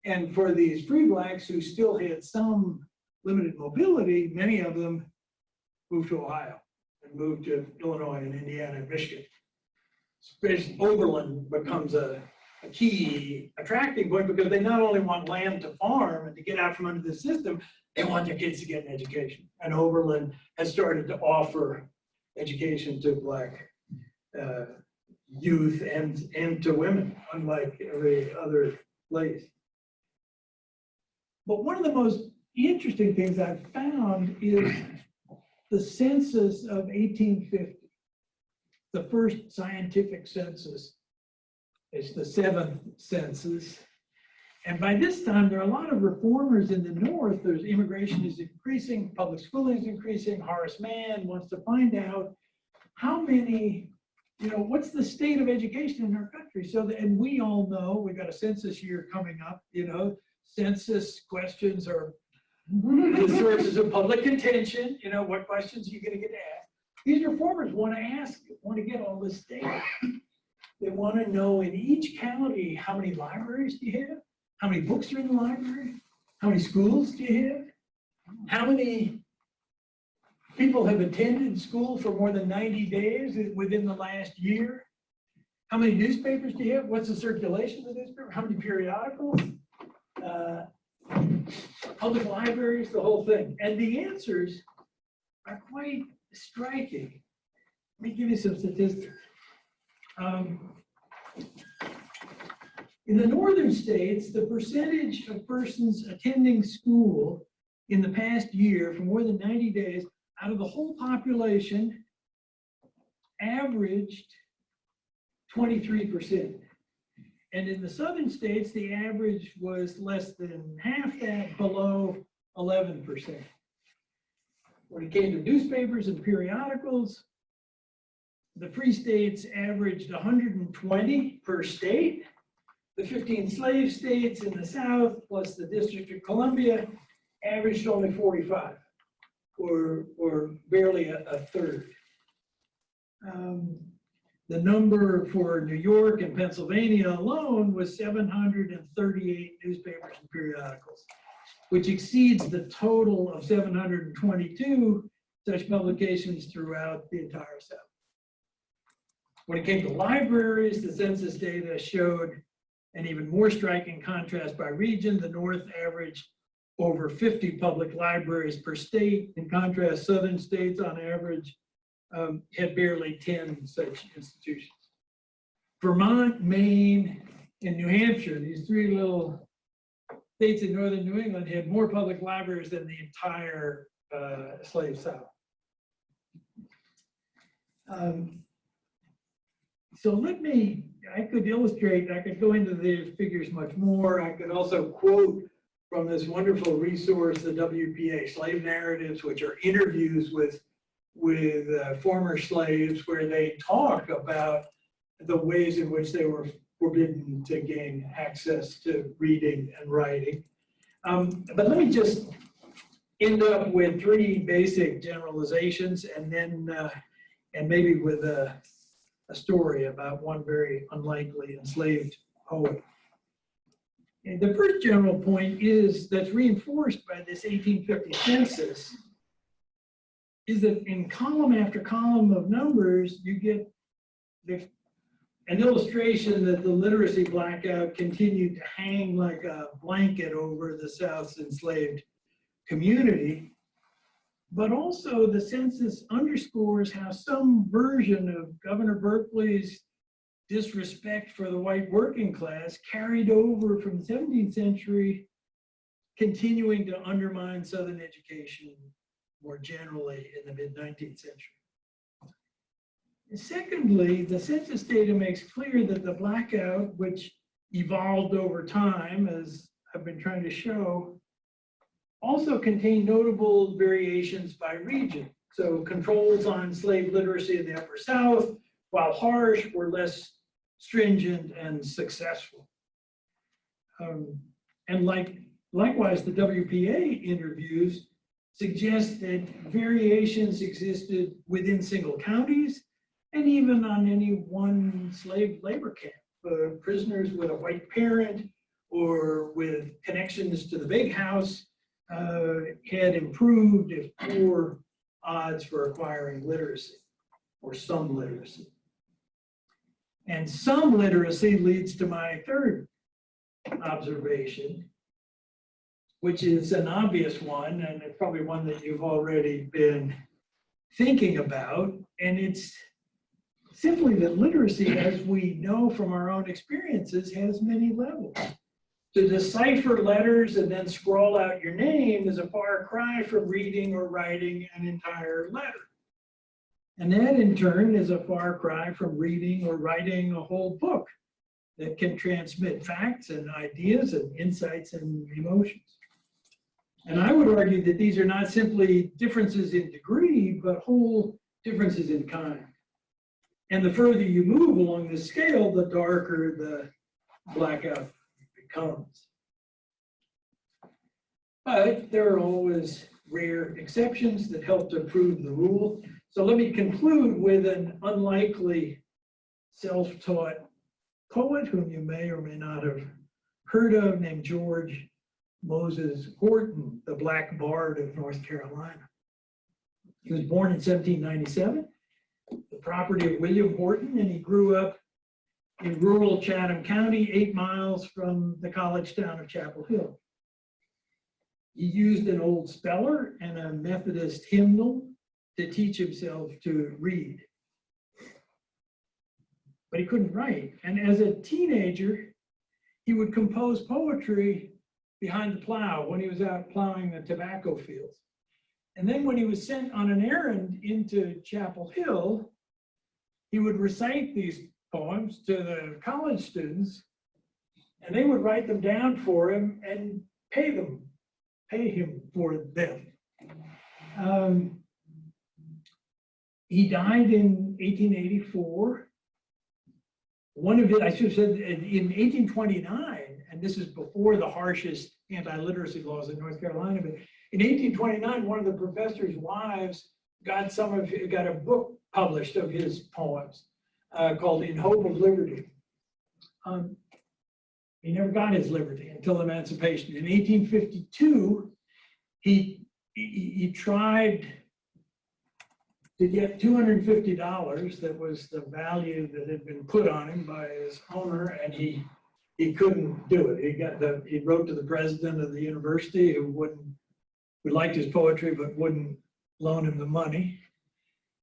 And for these free blacks who still had some limited mobility, many of them moved to Ohio and moved to Illinois and Indiana and Michigan. Oberlin becomes a key attracting point because they not only want land to farm and to get out from under the system, they want their kids to get an education. And Oberlin has started to offer education to black youth and to women, unlike every other place. But one of the most interesting things I've found is the census of 1850, the first scientific census. It's the 7th census. And by this time, there are a lot of reformers in the North. There's immigration is increasing, public schooling is increasing. Horace Mann wants to find out how many, what's the state of education in our country? So, and we all know, we've got a census year coming up, census questions are the sources of public contention. What questions are you going to get asked? These reformers want to get all this data. They want to know in each county, how many libraries do you have? How many books are in the library? How many schools do you have? How many people have attended school for more than 90 days within the last year? How many newspapers do you have? What's the circulation of the newspaper? How many periodicals? Public libraries, the whole thing. And the answers are quite striking. Let me give you some statistics. In the northern states, the percentage of persons attending school in the past year for more than 90 days out of the whole population averaged 23%. And in the southern states, the average was less than half that, below 11%. When it came to newspapers and periodicals, the free states averaged 120 per state. The 15 slave states in the South, plus the District of Columbia, averaged only 45, or barely a third. The number for New York and Pennsylvania alone was 738 newspapers and periodicals, which exceeds the total of 722 such publications throughout the entire South. When it came to libraries, the census data showed an even more striking contrast by region. The North averaged over 50 public libraries per state. In contrast, southern states on average had barely 10 such institutions. Vermont, Maine, and New Hampshire, these three little states in northern New England, had more public libraries than the entire slave South. So I could illustrate, I could go into the figures much more. I could also quote from this wonderful resource, the WPA Slave Narratives, which are interviews with former slaves where they talk about the ways in which they were forbidden to gain access to reading and writing. But let me just end up with three basic generalizations, and then and maybe with a story about one very unlikely enslaved poet. And the first general point is that's reinforced by this 1850 census is that in column after column of numbers, you get an illustration that the literacy blackout continued to hang like a blanket over the South's enslaved community. But also the census underscores how some version of Governor Berkeley's disrespect for the white working class carried over from the 17th century, continuing to undermine Southern education more generally in the mid-19th century. And secondly, the census data makes clear that the blackout, which evolved over time, as I've been trying to show, also contained notable variations by region. So controls on slave literacy in the Upper South, while harsh, were less stringent and successful. And likewise, the WPA interviews suggest that variations existed within single counties and even on any one slave labor camp. Prisoners with a white parent or with connections to the big house had improved, if poor, odds for acquiring literacy, or some literacy. And some literacy leads to my third observation, which is an obvious one, and it's probably one that you've already been thinking about, and it's simply that literacy, as we know from our own experiences, has many levels. To decipher letters and then scroll out your name is a far cry from reading or writing an entire letter. And that in turn is a far cry from reading or writing a whole book that can transmit facts and ideas and insights and emotions. And I would argue that these are not simply differences in degree, but whole differences in kind. And the further you move along the scale, the darker the blackout becomes. But there are always rare exceptions that help to prove the rule. So let me conclude with an unlikely self-taught poet whom you may or may not have heard of, named George Moses Horton, the Black Bard of North Carolina. He was born in 1797, the property of William Horton, and he grew up in rural Chatham County, 8 miles from the college town of Chapel Hill. He used an old speller and a Methodist hymnal to teach himself to read. But he couldn't write. And as a teenager, he would compose poetry behind the plow when he was out plowing the tobacco fields. And then when he was sent on an errand into Chapel Hill, he would recite these poems to the college students, and they would write them down for him and pay him for them. He died in 1884. One of his, I should have said, in 1829, and this is before the harshest anti-literacy laws in North Carolina, but in 1829, one of the professor's wives got a book published of his poems called In Hope of Liberty. He never got his liberty until emancipation. In 1852, he tried to get $250. That was the value that had been put on him by his owner, and he couldn't do it. He wrote to the president of the university who liked his poetry but wouldn't loan him the money.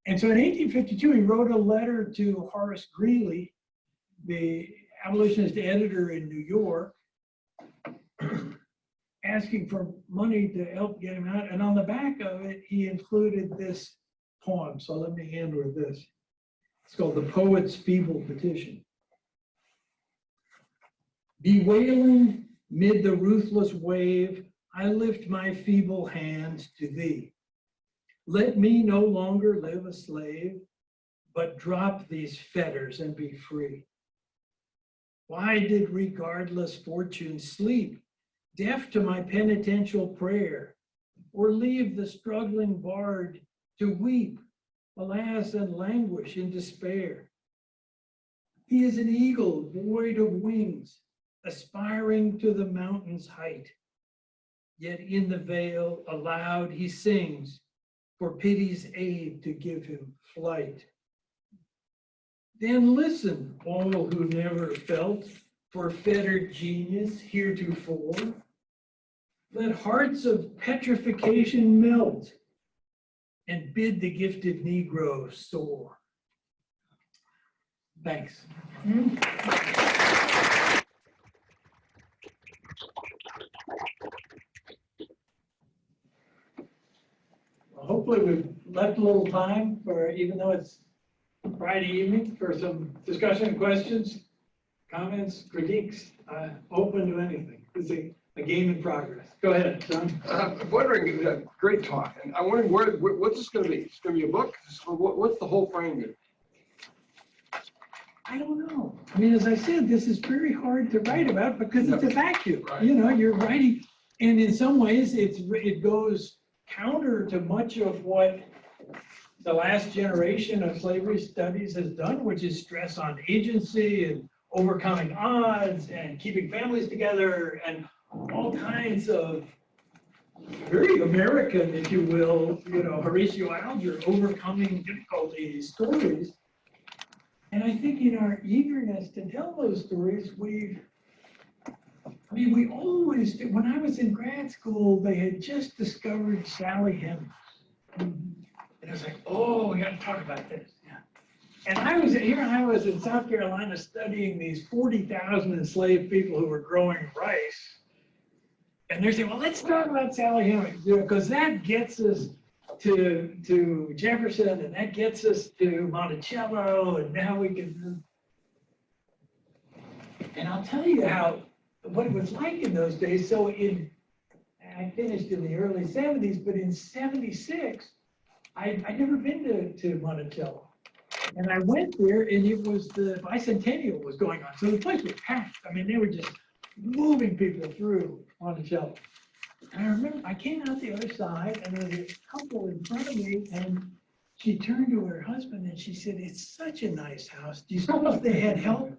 And so in 1852, he wrote a letter to Horace Greeley, the abolitionist editor in New York, asking for money to help get him out. And on the back of it, he included this poem. So let me hand her this. It's called The Poet's Feeble Petition. Bewailing mid the ruthless wave, I lift my feeble hands to thee. Let me no longer live a slave, but drop these fetters and be free. Why did regardless fortune sleep, deaf to my penitential prayer, or leave the struggling bard to weep, alas, and languish in despair? He is an eagle void of wings, aspiring to the mountain's height. Yet in the vale aloud he sings, for pity's aid to give him flight. Then listen, all who never felt for fettered genius heretofore. Let hearts of petrification melt and bid the gifted Negro soar. Thanks. Well, hopefully we've left a little time for, even though it's Friday evening, for some discussion and questions, comments, critiques, open to anything. It's a game in progress. Go ahead, John. I'm wondering, great talk, and I'm wondering what's this going to be? It's going to be a book? What's the whole frame? I don't know. I mean, as I said, this is very hard to write about because it's a vacuum. Right. You know, you're writing, and in some ways, it goes counter to much of what the last generation of slavery studies has done, which is stress on agency and overcoming odds and keeping families together and all kinds of very American, if you will, Horatio Alger overcoming difficulty stories. And I think in our eagerness to tell those stories, we always did. When I was in grad school, they had just discovered Sally Hemings. And I was like, oh, we got to talk about this. Yeah. And I was in South Carolina studying these 40,000 enslaved people who were growing rice. And they're saying, well, let's talk about Sally Hemings, because that gets us to Jefferson, and that gets us to Monticello, and now we can. And I'll tell you what it was like in those days. So I finished in the early 70s, but in 76, I'd never been to Monticello. And I went there, and it was the bicentennial was going on. So the place was packed. I mean, they were just moving people through Monticello. And I remember I came out the other side, and there was a couple in front of me, and she turned to her husband and she said, "It's such a nice house. Do you suppose they had help?"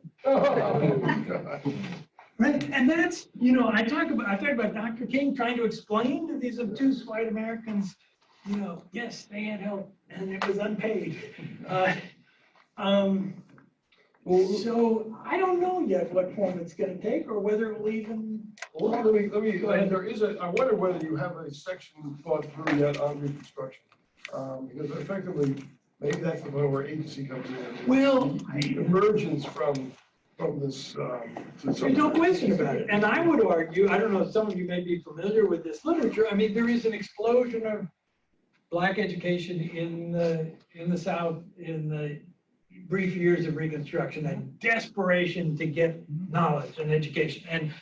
Right? And that's, I talk about Dr. King trying to explain to these obtuse white Americans, yes, they had help, and it was unpaid. So I don't know yet what form it's going to take, or whether it will even. Well, let me. I wonder whether you have a section thought through yet on Reconstruction, because effectively, maybe that's the one where agency comes in. Well, the emergence from this. There's no question about it. And I would argue, I don't know, some of you may be familiar with this literature. I mean, there is an explosion of Black education in the South brief years of Reconstruction, a desperation to get knowledge and education, and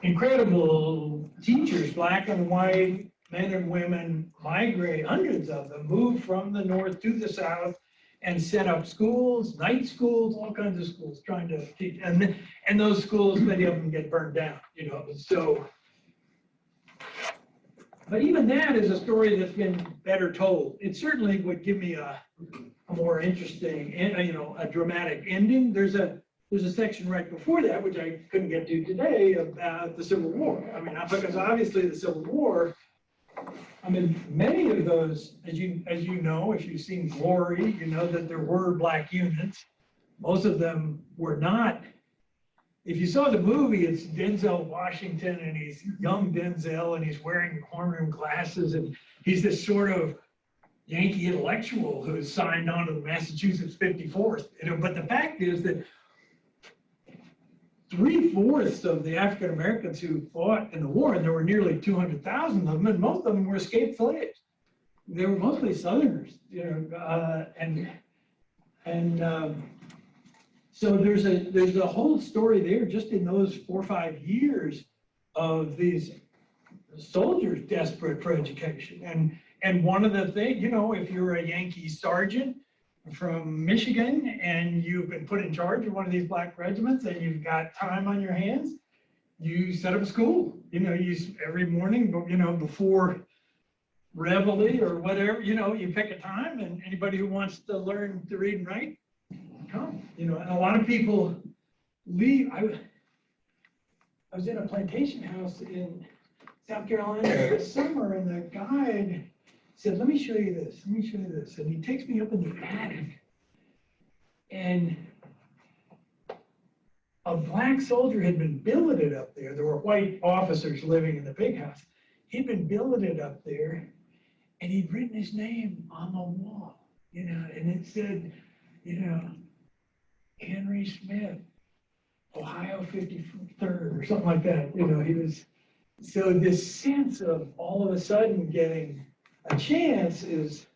incredible teachers, black and white, men and women, migrate, hundreds of them moved from the north to the south and set up schools, night schools, all kinds of schools, trying to teach. And those schools, many of them get burned down, you know, so. But even that is a story that's been better told. It certainly would give me a more interesting, you know, a dramatic ending. There's a section right before that, which I couldn't get to today, about the Civil War. I mean, because obviously the Civil War, I mean, many of those, as you know, if you've seen Glory, you know that there were black units. Most of them were not. If you saw the movie, it's Denzel Washington, and he's young Denzel, and he's wearing horn-rimmed glasses, and he's this sort of Yankee intellectual who's signed on to the Massachusetts 54th. You know, but the fact is that 3/4 of the African Americans who fought in the war, and there were nearly 200,000 of them, and most of them were escaped slaves. They were mostly Southerners, you know, so there's a whole story there just in those 4 or 5 years of these soldiers desperate for education. And one of the things, you know, if you're a Yankee sergeant from Michigan and you've been put in charge of one of these black regiments and you've got time on your hands, you set up a school. You know, every morning, you know, before reveille or whatever, you know, you pick a time, and anybody who wants to learn to read and write, come. You know, and a lot of people leave. I was in a plantation house in South Carolina this summer, and the guide said, let me show you this, let me show you this. And he takes me up in the attic, and a black soldier had been billeted up there. There were white officers living in the big house. He'd been billeted up there, and he'd written his name on the wall, you know, and it said, you know, Henry Smith, Ohio 53rd, or something like that. You know, he was, so this sense of all of a sudden getting a chance is,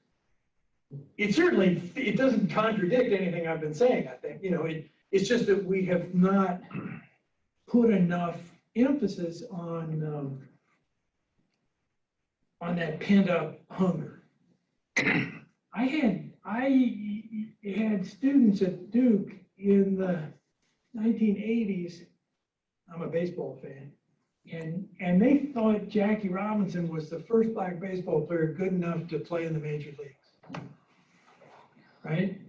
it doesn't contradict anything I've been saying, I think. You know, it's just that we have not put enough emphasis on that pent up hunger. I had students at Duke in the 1980s. I'm a baseball fan. And they thought Jackie Robinson was the first black baseball player good enough to play in the major leagues, right?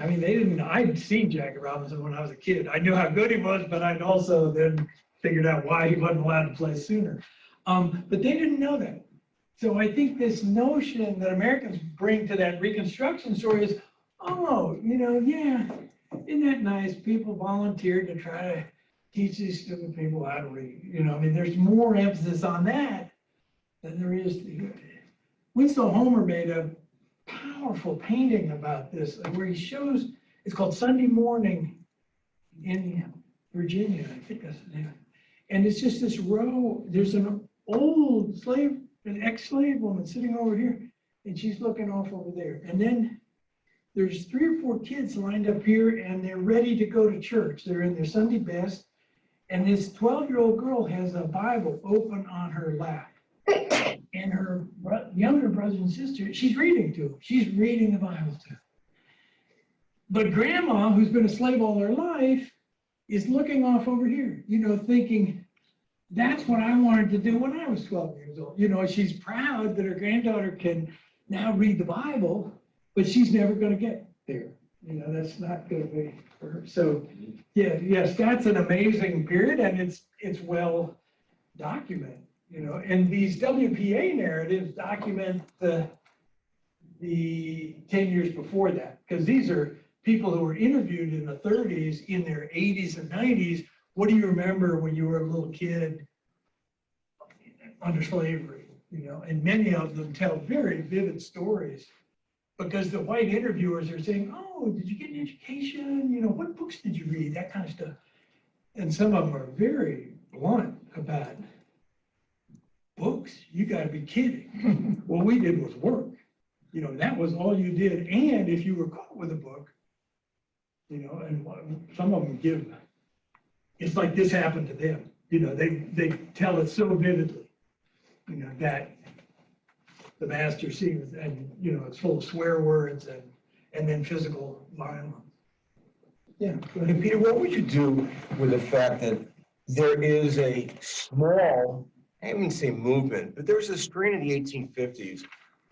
I mean, I'd seen Jackie Robinson when I was a kid. I knew how good he was, but I'd also then figured out why he wasn't allowed to play sooner. But they didn't know that. So I think this notion that Americans bring to that Reconstruction story is, oh, you know, yeah, isn't that nice? People volunteered to try to teach these stupid people how to read. You know, I mean, there's more emphasis on that than there is. Winslow Homer made a powerful painting about this, where he shows, it's called Sunday Morning in Virginia, I think that's the name. And it's just this row, there's an old slave, an ex-slave woman sitting over here, and she's looking off over there. And then there's 3 or 4 kids lined up here, and they're ready to go to church. They're in their Sunday best. And this 12-year-old girl has a Bible open on her lap. And her younger brothers and sisters, she's reading to them. She's reading the Bible to them. But grandma, who's been a slave all her life, is looking off over here, you know, thinking, that's what I wanted to do when I was 12 years old. You know, she's proud that her granddaughter can now read the Bible, but she's never going to get there. You know, that's not going to be for her. So, yeah, yes, that's an amazing period, and it's well documented. You know, and these WPA narratives document the 10 years before that, because these are people who were interviewed in the 30s, in their 80s and 90s. What do you remember when you were a little kid under slavery? You know, and many of them tell very vivid stories, because the white interviewers are saying, oh, did you get an education? You know, what books did you read? That kind of stuff. And some of them are very blunt about books. You got to be kidding. What we did was work. You know, that was all you did. And if you were caught with a book, you know, and some of them give, it's like this happened to them. You know, they tell it so vividly, you know, that the master sees, and, you know, it's full of swear words and then physical violence. Yeah. Go ahead. And Peter, what would you do with the fact that there is a small, I don't even say movement, but there's a strain in the 1850s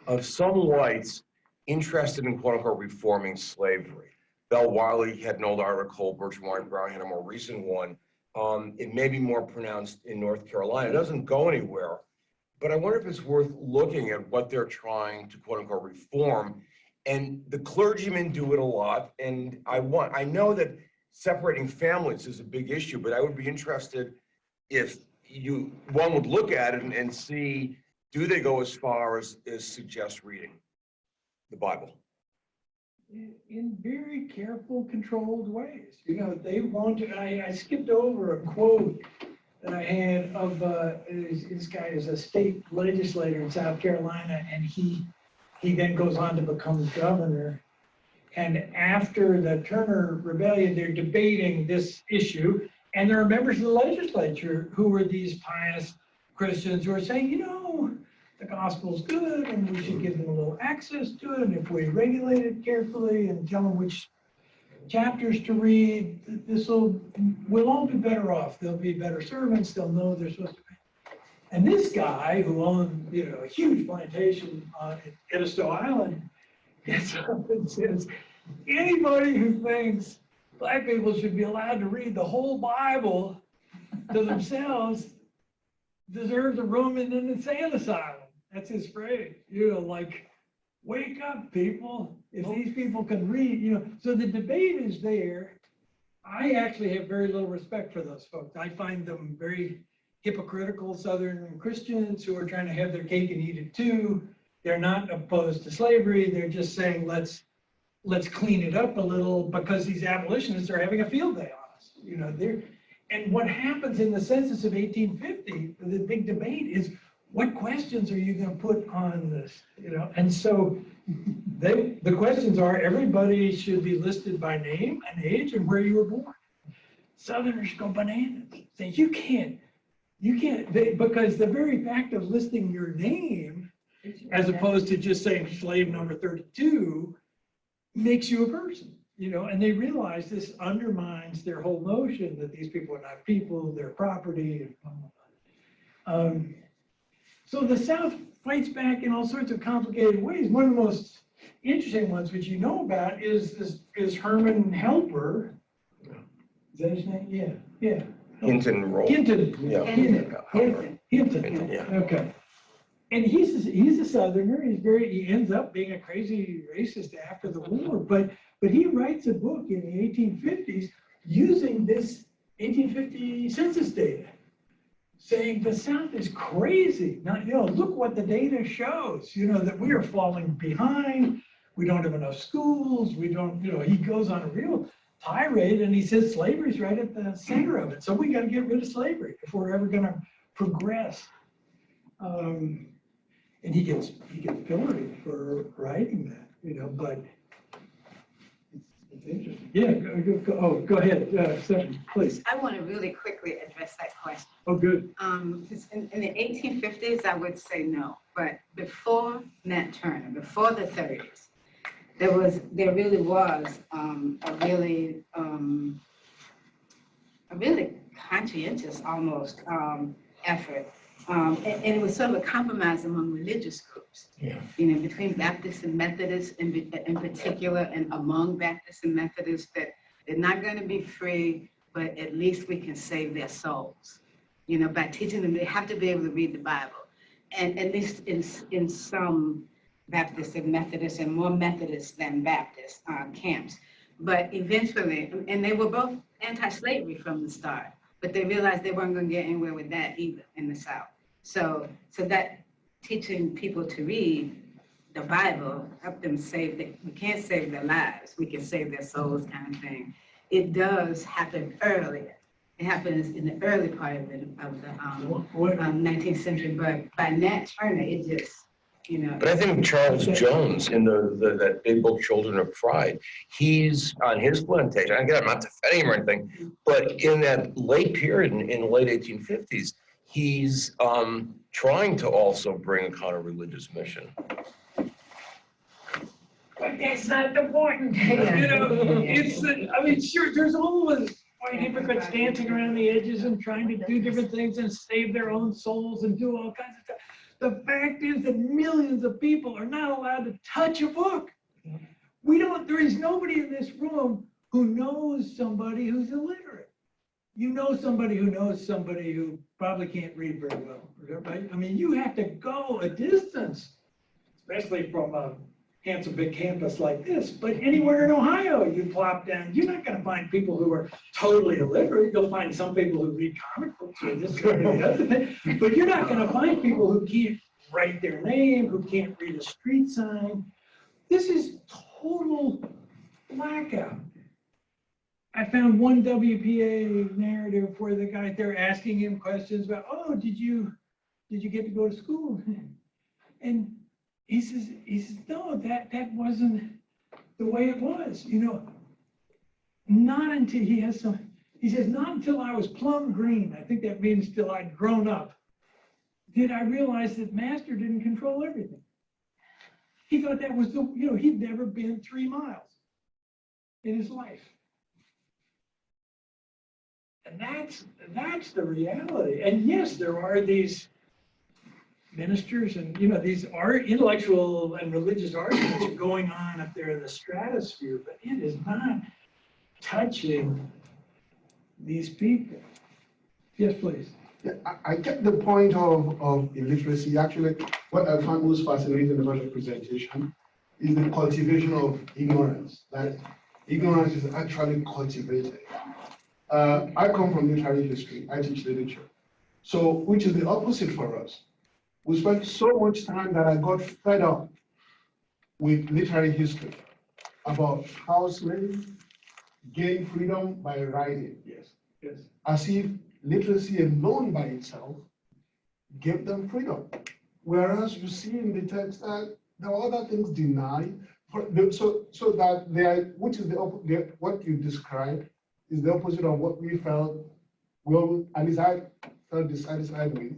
of some whites interested in quote unquote reforming slavery. Bell Wiley had an old article, Bertram White Brown had a more recent one. It may be more pronounced in North Carolina. It doesn't go anywhere, but I wonder if it's worth looking at what they're trying to quote unquote reform. And the clergymen do it a lot. And I know that separating families is a big issue, but I would be interested if one would look at it and see, do they go as far as suggest reading the Bible? In very careful, controlled ways. You know, they want to, I skipped over a quote that I had of, this guy is a state legislator in South Carolina, and he then goes on to become governor. And after the Turner Rebellion, they're debating this issue, and there are members of the legislature who are these pious Christians who are saying, you know, the gospel's good, and we should give them a little access to it, and if we regulate it carefully and tell them which chapters to read, we'll all be better off. They'll be better servants. They'll know they're supposed to be. And this guy who owned, you know, a huge plantation on Edisto Island gets up and says, anybody who thinks black people should be allowed to read the whole Bible to themselves deserves a room in an insane asylum. That's his phrase. You know, like, wake up, people. If these people can read, you know. So the debate is there. I actually have very little respect for those folks. I find them very hypocritical Southern Christians who are trying to have their cake and eat it too. They're not opposed to slavery. They're just saying, let's clean it up a little because these abolitionists are having a field day on us. You know, and what happens in the census of 1850, the big debate is, what questions are you going to put on this? You know, and so the questions are, everybody should be listed by name and age and where you were born. Southerners go bananas. Say you can't, because the very fact of listing your name, as opposed to just saying slave number 32, makes you a person. You know, and they realize this undermines their whole notion that these people are not people, they're property. And blah, blah, blah. So the South fights back in all sorts of complicated ways. One of the most interesting ones, which you know about, is Herman Helper. Is that his name? Yeah. Hinton Roll. Hinton. Yeah. Hinton. Yeah. Okay. And he's a Southerner. He ends up being a crazy racist after the war. But he writes a book in the 1850s using this 1850 census data, saying the South is crazy. Now, you know, look what the data shows, you know, that we are falling behind. We don't have enough schools. We don't, you know, he goes on a real tirade and he says slavery's right at the center of it. So we got to get rid of slavery if we're ever going to progress. And he gets pilloried for writing that, you know, but it's interesting. Yeah, go ahead, Stephanie, please. I want to really quickly address that question. Oh, good. 'Cause in the 1850s, I would say no, but before Nat Turner, before the 30s, there really was a really conscientious almost effort. And it was sort of a compromise among religious groups, Yeah. you know, between Baptists and Methodists in particular, and among Baptists and Methodists, that they're not going to be free, but at least we can save their souls, you know, by teaching them they have to be able to read the Bible. And at least in some Baptists and Methodists, and more Methodists than Baptist camps. But eventually, and they were both anti-slavery from the start, but they realized they weren't going to get anywhere with that either in the South. So that teaching people to read the Bible, help them we can't save their lives, we can save their souls kind of thing. It does happen earlier. It happens in the early part of the 19th century, but by Nat Turner, it just you know. But I think Charles Jones in that big book, Children of Pride, he's on his plantation. Again, I'm not defending him or anything, but in that late period, in the late 1850s, he's trying to also bring a kind of religious mission. But that's not the point. You know, it's, I mean, sure, there's always white hypocrites dancing around the edges and trying to do different things and save their own souls and do all kinds of stuff. The fact is that millions of people are not allowed to touch a book. There is nobody in this room who knows somebody who's illiterate. You know somebody who knows somebody who probably can't read very well, right? I mean, you have to go a distance, especially from a handsome big campus like this, but anywhere in Ohio you plop down, you're not going to find people who are totally illiterate. You'll find some people who read comic books or this or the other thing, but you're not going to find people who can't write their name, who can't read a street sign. This is total blackout. I found one WPA narrative where the guy, they're asking him questions about, oh, did you get to go to school? And he says, no, that wasn't the way it was, you know. Not until he says, not until I was plum green, I think that means till I'd grown up, did I realize that master didn't control everything. He thought that was he'd never been 3 miles in his life. And that's the reality. And yes, there are these ministers and, these intellectual and religious arguments are going on up there in the stratosphere, but it is not touching these people. Yes, please. Yeah, I get the point of illiteracy. Actually, what I found most fascinating about your presentation is the cultivation of ignorance. That ignorance is actually cultivated. I come from literary history. I teach literature. So, which is the opposite for us. We spent so much time that I got fed up with literary history about how slaves gained freedom by writing. Yes, yes. As if literacy alone by itself gave them freedom. Whereas you see in the text that there are other things denied. So that which is what you described is the opposite of what we felt, well, at least I felt dissatisfied with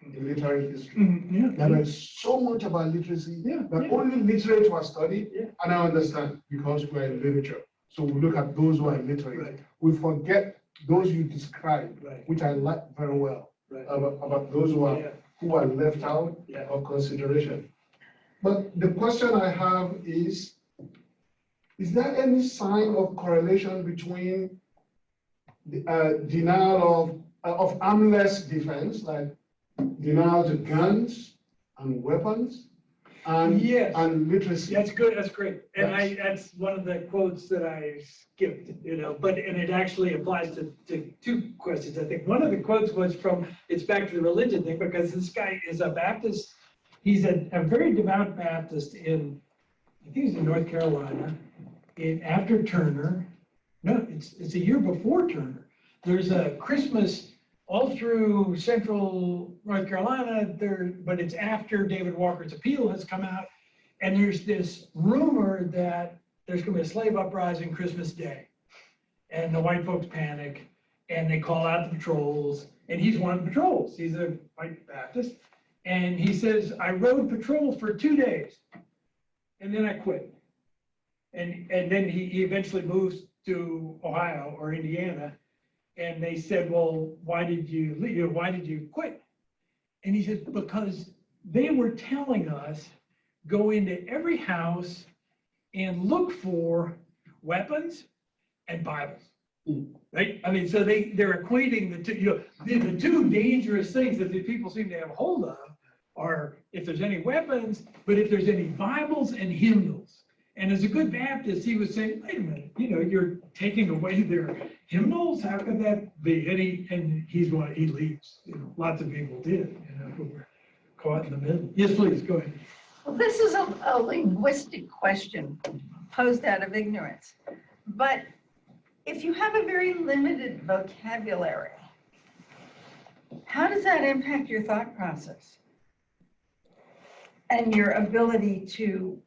in literary history. There is so much about literacy that only literate was studied, and I understand because we're in literature. So we look at those who are literate. Right. We forget those you described, which I like very well, about those who are left out of consideration. But the question I have is there any sign of correlation between the denial of armless defense, like denial to guns and weapons, and literacy? That's good. That's great. And that's one of the quotes that I skipped. And it actually applies to 2 questions. I think one of the quotes was from, it's back to the religion thing, because this guy is a Baptist. He's a very devout Baptist in, I think he's in North Carolina, after Turner. No, it's a year before Turner. There's a Christmas all through central North Carolina, but it's after David Walker's appeal has come out. And there's this rumor that there's going to be a slave uprising Christmas Day. And the white folks panic and they call out the patrols. And he's one of the patrols. He's a white Baptist. And he says, I rode patrol for 2 days and then I quit. And then he eventually moves to Ohio or Indiana. And they said, well, why did you leave? Why did you quit? And he says, because they were telling us, go into every house and look for weapons and Bibles. Right? I mean, so they're equating the two, the 2 dangerous things that the people seem to have hold of are if there's any weapons, but if there's any Bibles and hymnals. And as a good Baptist, he was saying, wait a minute, you're taking away their hymnals? How could that be? And he leaves. Lots of people did, who were caught in the middle. Yes, please, go ahead. Well, this is a linguistic question posed out of ignorance. But if you have a very limited vocabulary, how does that impact your thought process? and your ability to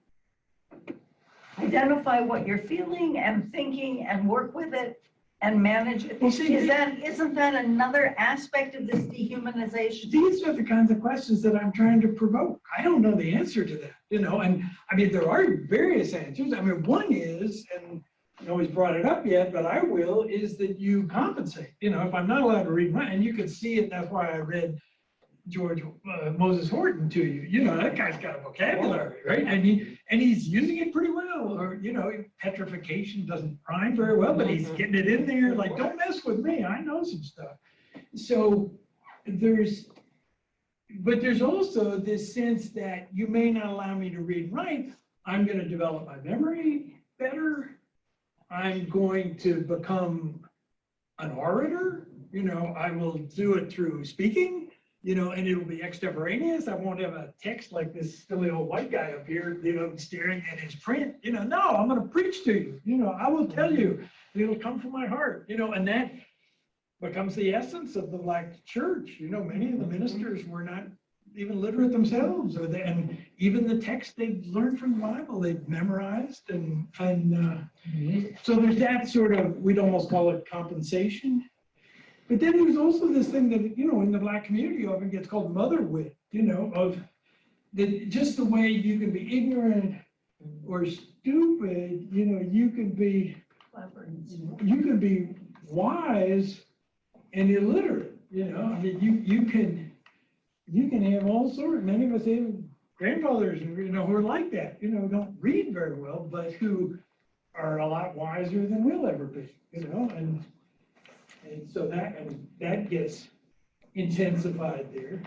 identify what you're feeling and thinking and work with it and manage it. Well, see, Isn't that another aspect of this dehumanization? these are the kinds of questions that I'm trying to provoke. I don't know the answer to that, you know, and I mean, there are various answers. I mean, one is, and nobody's brought it up yet, but I will, is that you compensate. You know, if I'm not allowed to read my, and you can see it, that's why I read George Moses Horton to you. You know, that guy's got a vocabulary, right? And he's using it pretty well. Or, you know, petrification doesn't rhyme very well, but he's getting it in there. Like, don't mess with me. I know some stuff. So there's also this sense that you may not allow me to read and write. I'm going to develop my memory better. I'm going to become an orator. You know, I will do it through speaking. You know, and it'll be extemporaneous. I won't have a text like this silly old white guy up here, you know, staring at his print. You know, no, I'm going to preach to you. You know, I will tell you. It'll come from my heart. You know, and that becomes the essence of the Black church. You know, many of the ministers were not even literate themselves, and even the text they learned from the Bible, they've memorized, and so there's that sort of, we'd almost call it compensation. But then there's also this thing that, you know, in the Black community often gets called mother wit, you know, of just the way you can be ignorant or stupid, you know, you can be wise and illiterate, you know. I mean, you can have all sorts, many of us have grandfathers, you know, who are like that, you know, don't read very well, but who are a lot wiser than we'll ever be, you know, and so that gets intensified there.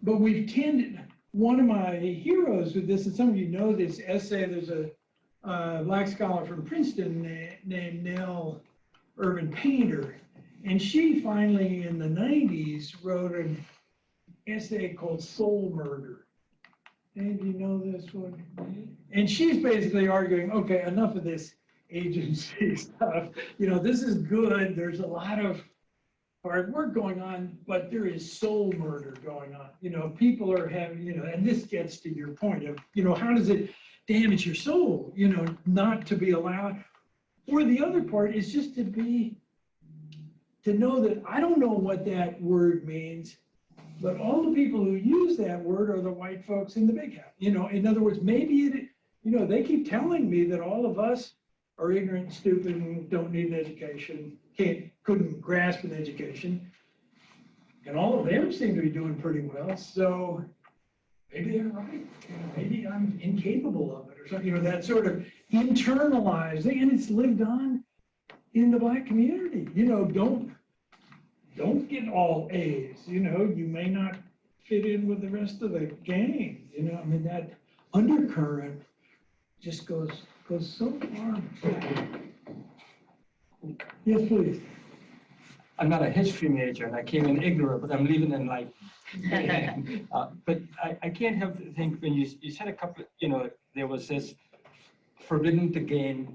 But we've tended, one of my heroes with this, and some of you know this essay, there's a Black scholar from Princeton named Nell Irvin Painter, and she finally in the 90s wrote an essay called Soul Murder. Any of you know this one? And she's basically arguing, okay, enough of this agency stuff. You know, this is good. There's a lot of hard work going on, but there is soul murder going on. You know, people are having, you know, and this gets to your point of, you know, how does it damage your soul, you know, not to be allowed? Or the other part is just to know that I don't know what that word means, but all the people who use that word are the white folks in the big house. You know, in other words, maybe it, you know, they keep telling me that all of us are ignorant, stupid, and don't need an education, couldn't grasp an education. And all of them seem to be doing pretty well. So maybe they're right. You know, maybe I'm incapable of it or something. You know, that sort of internalizing, and it's lived on in the Black community. You know, don't get all A's. You know, you may not fit in with the rest of the gang. You know, I mean, that undercurrent just goes so far. Yes, please. I'm not a history major, and I came in ignorant, but I'm leaving enlightened. But I can't help to think when you said a couple, you know, there was this forbidden to gain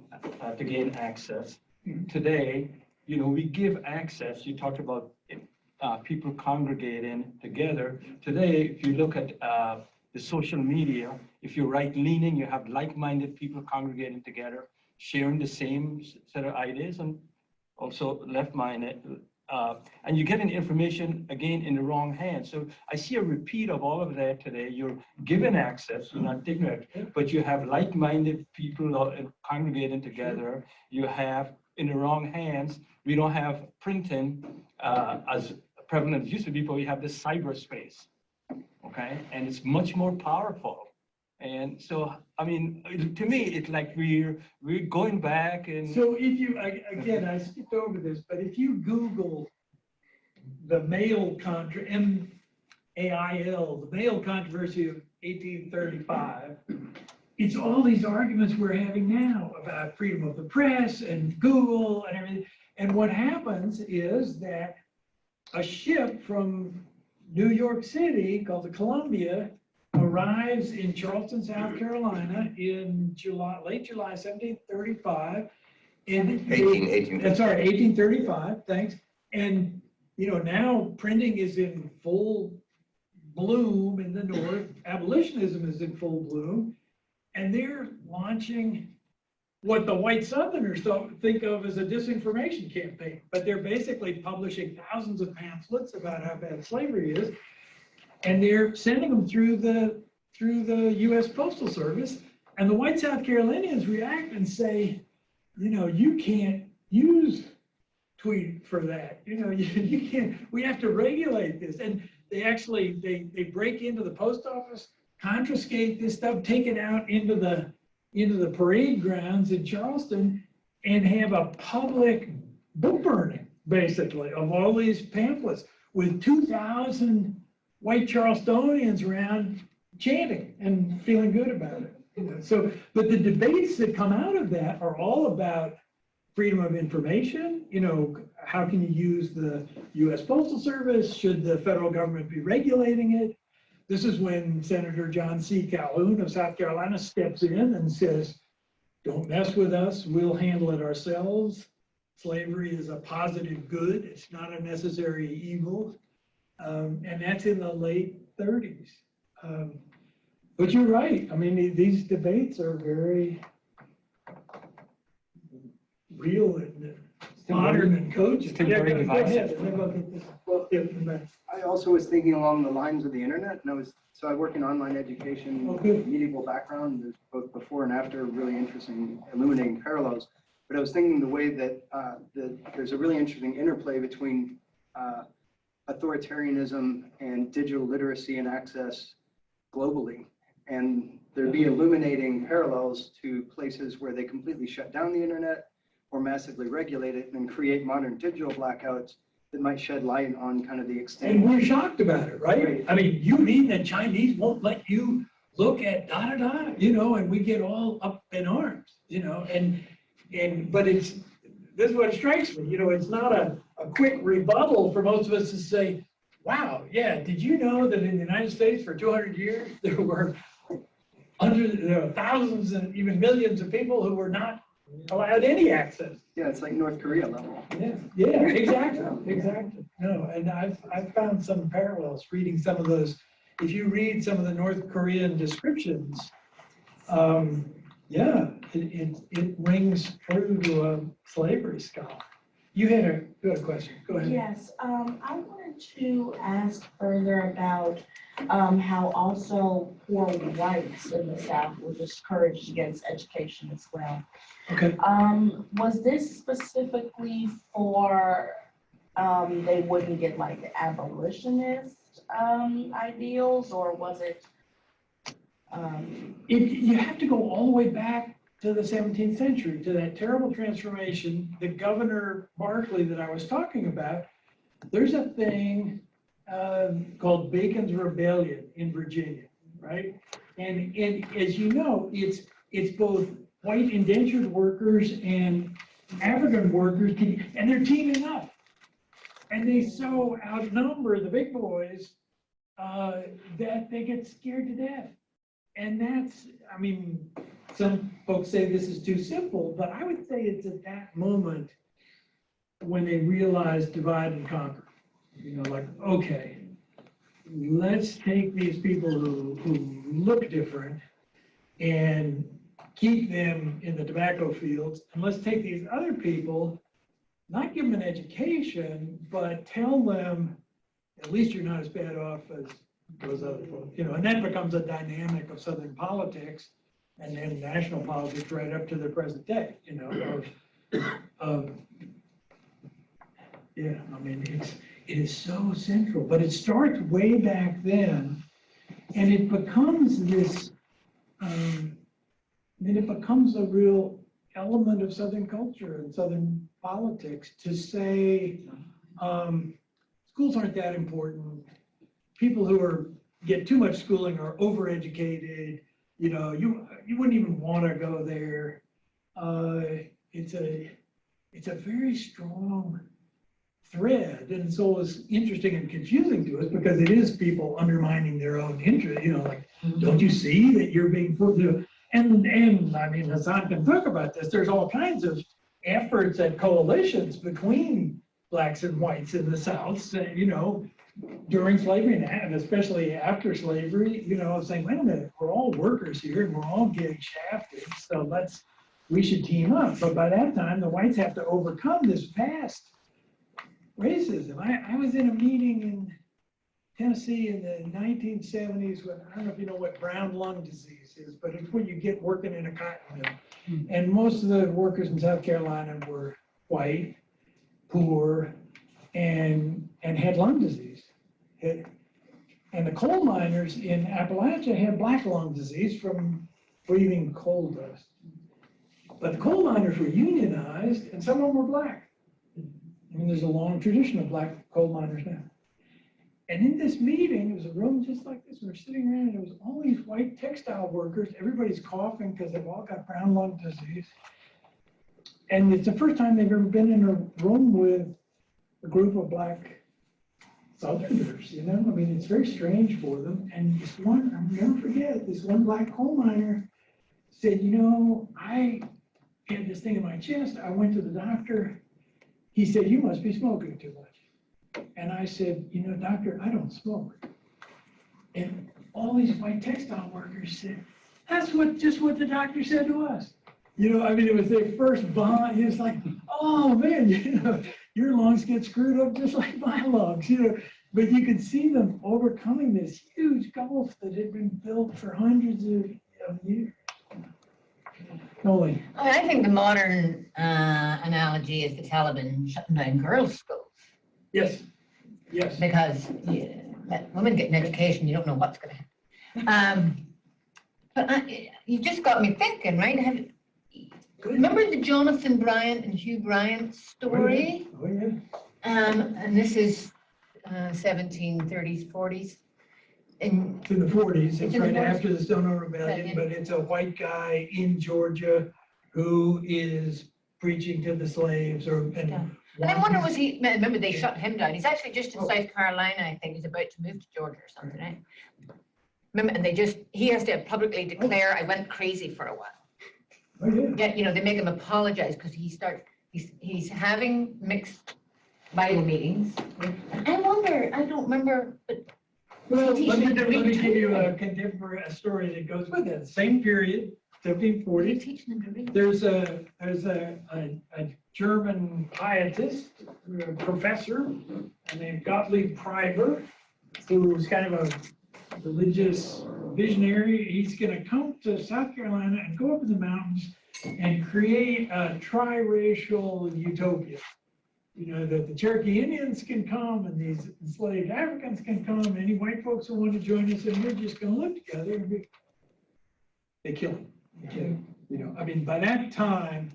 access. Today, you know, we give access. You talked about people congregating together. Today, if you look at the social media, if you're right-leaning, you have like-minded people congregating together, sharing the same set of ideas, and also left-minded. And you're getting information, again, in the wrong hands. So I see a repeat of all of that today. You're given access, you're not ignorant, but you have like-minded people congregating together. You have, in the wrong hands, we don't have printing as prevalent as it used to be, but we have this cyberspace, okay? And it's much more powerful. And so, I mean, to me, it's like we're going back and. So if you, again, I skipped over this, but if you Google the Mail M-A-I-L, the Mail controversy of 1835, it's all these arguments we're having now about freedom of the press and Google and everything. And what happens is that a ship from New York City called the Columbia arrives in Charleston, South Carolina in late July 1735. And 1835, thanks. And, you know, now printing is in full bloom in the North. Abolitionism is in full bloom. And they're launching what the white Southerners don't think of as a disinformation campaign, but they're basically publishing thousands of pamphlets about how bad slavery is, and they're sending them through the U.S. Postal Service. And the white South Carolinians react and say, you know, you can't use tweet for that. You know, you can't. We have to regulate this. And they actually they break into the post office, confiscate this stuff, take it out into the parade grounds in Charleston, and have a public book burning, basically, of all these pamphlets with 2,000 white Charlestonians around chanting and feeling good about it. You know, so, but the debates that come out of that are all about freedom of information. You know, how can you use the U.S. Postal Service? Should the federal government be regulating it? This is when Senator John C. Calhoun of South Carolina steps in and says, don't mess with us, we'll handle it ourselves. Slavery is a positive good, it's not a necessary evil. And that's in the late 30s. But you're right, I mean, these debates are very real and modern and cogent. Still Yeah, very go ahead. divisive. Well, yeah, I also was thinking along the lines of the internet, and I work in online education, Okay. medieval background, there's both before and after really interesting, illuminating parallels. But I was thinking the way that there's a really interesting interplay between authoritarianism and digital literacy and access globally. And there'd be illuminating parallels to places where they completely shut down the internet or massively regulate it and create modern digital blackouts that might shed light on kind of the extent. and we're shocked about it, right? I mean, you mean the Chinese won't let you look at da-da-da, you know, and we get all up in arms, you know, but this is what strikes me, you know, it's not a quick rebuttal for most of us to say, wow, yeah, did you know that in the United States for 200 years, there were thousands and even millions of people who were not allowed any access? Yeah, it's like North Korea level. Yeah, exactly. No, and I've found some parallels reading some of those. If you read some of the North Korean descriptions, yeah, it rings true to a slavery scholar. You had a question. Go ahead. Yes, I wanted to ask further about how also poor whites in the South were discouraged against education as well. Okay. Was this specifically for they wouldn't get like the abolitionist ideals, or was it? You have to go all the way back to the 17th century, to that terrible transformation. The Governor Barclay that I was talking about, there's a thing called Bacon's Rebellion in Virginia, right? And as you know, it's both white indentured workers and African workers, and they're teaming up. And they so outnumber the big boys that they get scared to death. And that's, I mean, some folks say this is too simple, but I would say it's at that moment when they realize divide and conquer. You know, like, okay, let's take these people who look different and keep them in the tobacco fields, and let's take these other people, not give them an education, but tell them, at least you're not as bad off as those other folks, you know, and that becomes a dynamic of Southern politics and then national politics right up to the present day, you know, yeah, I mean, it is so central, but it starts way back then, and it becomes this, then it becomes a real element of Southern culture and Southern politics to say, schools aren't that important. People who get too much schooling are overeducated. You know, you wouldn't even want to go there. It's a very strong thread, and so it's interesting and confusing to us because it is people undermining their own interest. You know, like, don't you see that you're being put to? And I mean, Hassan can talk about this. There's all kinds of efforts and coalitions between blacks and whites in the South, you know, during slavery and especially after slavery, you know, saying, wait a minute, we're all workers here and we're all getting shafted, so we should team up. But by that time, the whites have to overcome this vast racism. I was in a meeting in Tennessee in the 1970s when, I don't know if you know what brown lung disease is, but it's when you get working in a cotton mill. And most of the workers in South Carolina were white, poor, and had lung disease. And the coal miners in Appalachia had black lung disease from breathing coal dust. But the coal miners were unionized, and some of them were black. I mean, there's a long tradition of black coal miners now. And in this meeting, it was a room just like this. We were sitting around, and there was all these white textile workers. Everybody's coughing because they've all got brown lung disease. And it's the first time they've ever been in a room with a group of black Southerners, you know? I mean, it's very strange for them. And this one, I'll never forget, this one black coal miner said, you know, I had this thing in my chest. I went to the doctor. He said, you must be smoking too much. And I said, you know, doctor, I don't smoke. And all these white textile workers said, that's just what the doctor said to us. You know, I mean, it was their first bond. He was like, oh man, you know, your lungs get screwed up just like my lungs, you know. But you could see them overcoming this huge gulf that had been built for hundreds of years. Noli. I think the modern analogy is the Taliban shutting down girls' schools. Yes, yes. Because let women get an education, you don't know what's going to happen. But you just got me thinking, right? Remember the Jonathan Bryant and Hugh Bryant story? Oh, yeah. And this is 1730s, 40s. And It's in the 40s. It's in the right 40s. after the Stono Rebellion, but it's a white guy in Georgia who is preaching to the slaves and I wonder, was he, remember they shut him down. He's actually just in South Carolina, I think. He's about to move to Georgia or something, right? Remember, and he has to publicly declare, I went crazy for a while. Oh, yeah. Yeah, you know, they make him apologize because he's having mixed Bible meetings. I wonder, I don't remember, but Well, let me give you a contemporary story that goes with it. Same period, 1740. teaching them to read. There's a German pietist, professor named Gottlieb Preiber, who was kind of a religious visionary. He's going to come to South Carolina and go up in the mountains and create a triracial utopia. You know, that the Cherokee Indians can come and these enslaved Africans can come, any white folks who want to join us, and we're just going to live together. And they kill him. You know, I mean, by that time,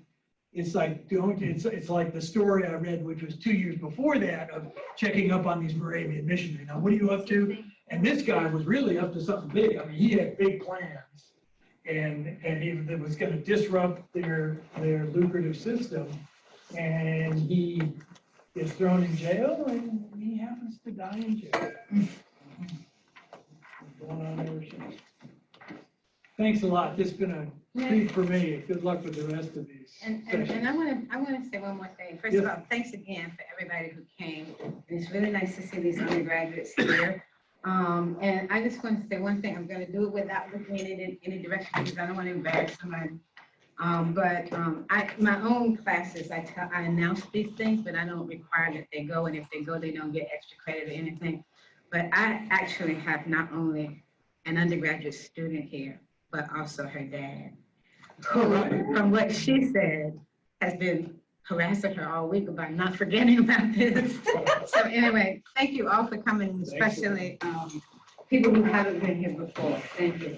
it's like it's like the story I read, which was 2 years before that, of checking up on these Moravian missionaries. Now, what are you up to? And this guy was really up to something big. I mean, he had big plans, and he was going to disrupt their lucrative system. And he gets thrown in jail, and he happens to die in jail. Going on ever since. Thanks a lot. This has been a treat for me. Good luck with the rest of these. And I want to say one more thing. First of all, thanks again for everybody who came. And it's really nice to see these undergraduates here. And I just want to say one thing. I'm going to do it without looking in any direction because I don't want to embarrass somebody. My own classes, I announce these things, but I don't require that they go. And if they go, they don't get extra credit or anything. But I actually have not only an undergraduate student here, but also her dad, who, from what she said, has been harassing her all week about not forgetting about this. So anyway, thank you all for coming, especially people who haven't been here before. Thank you.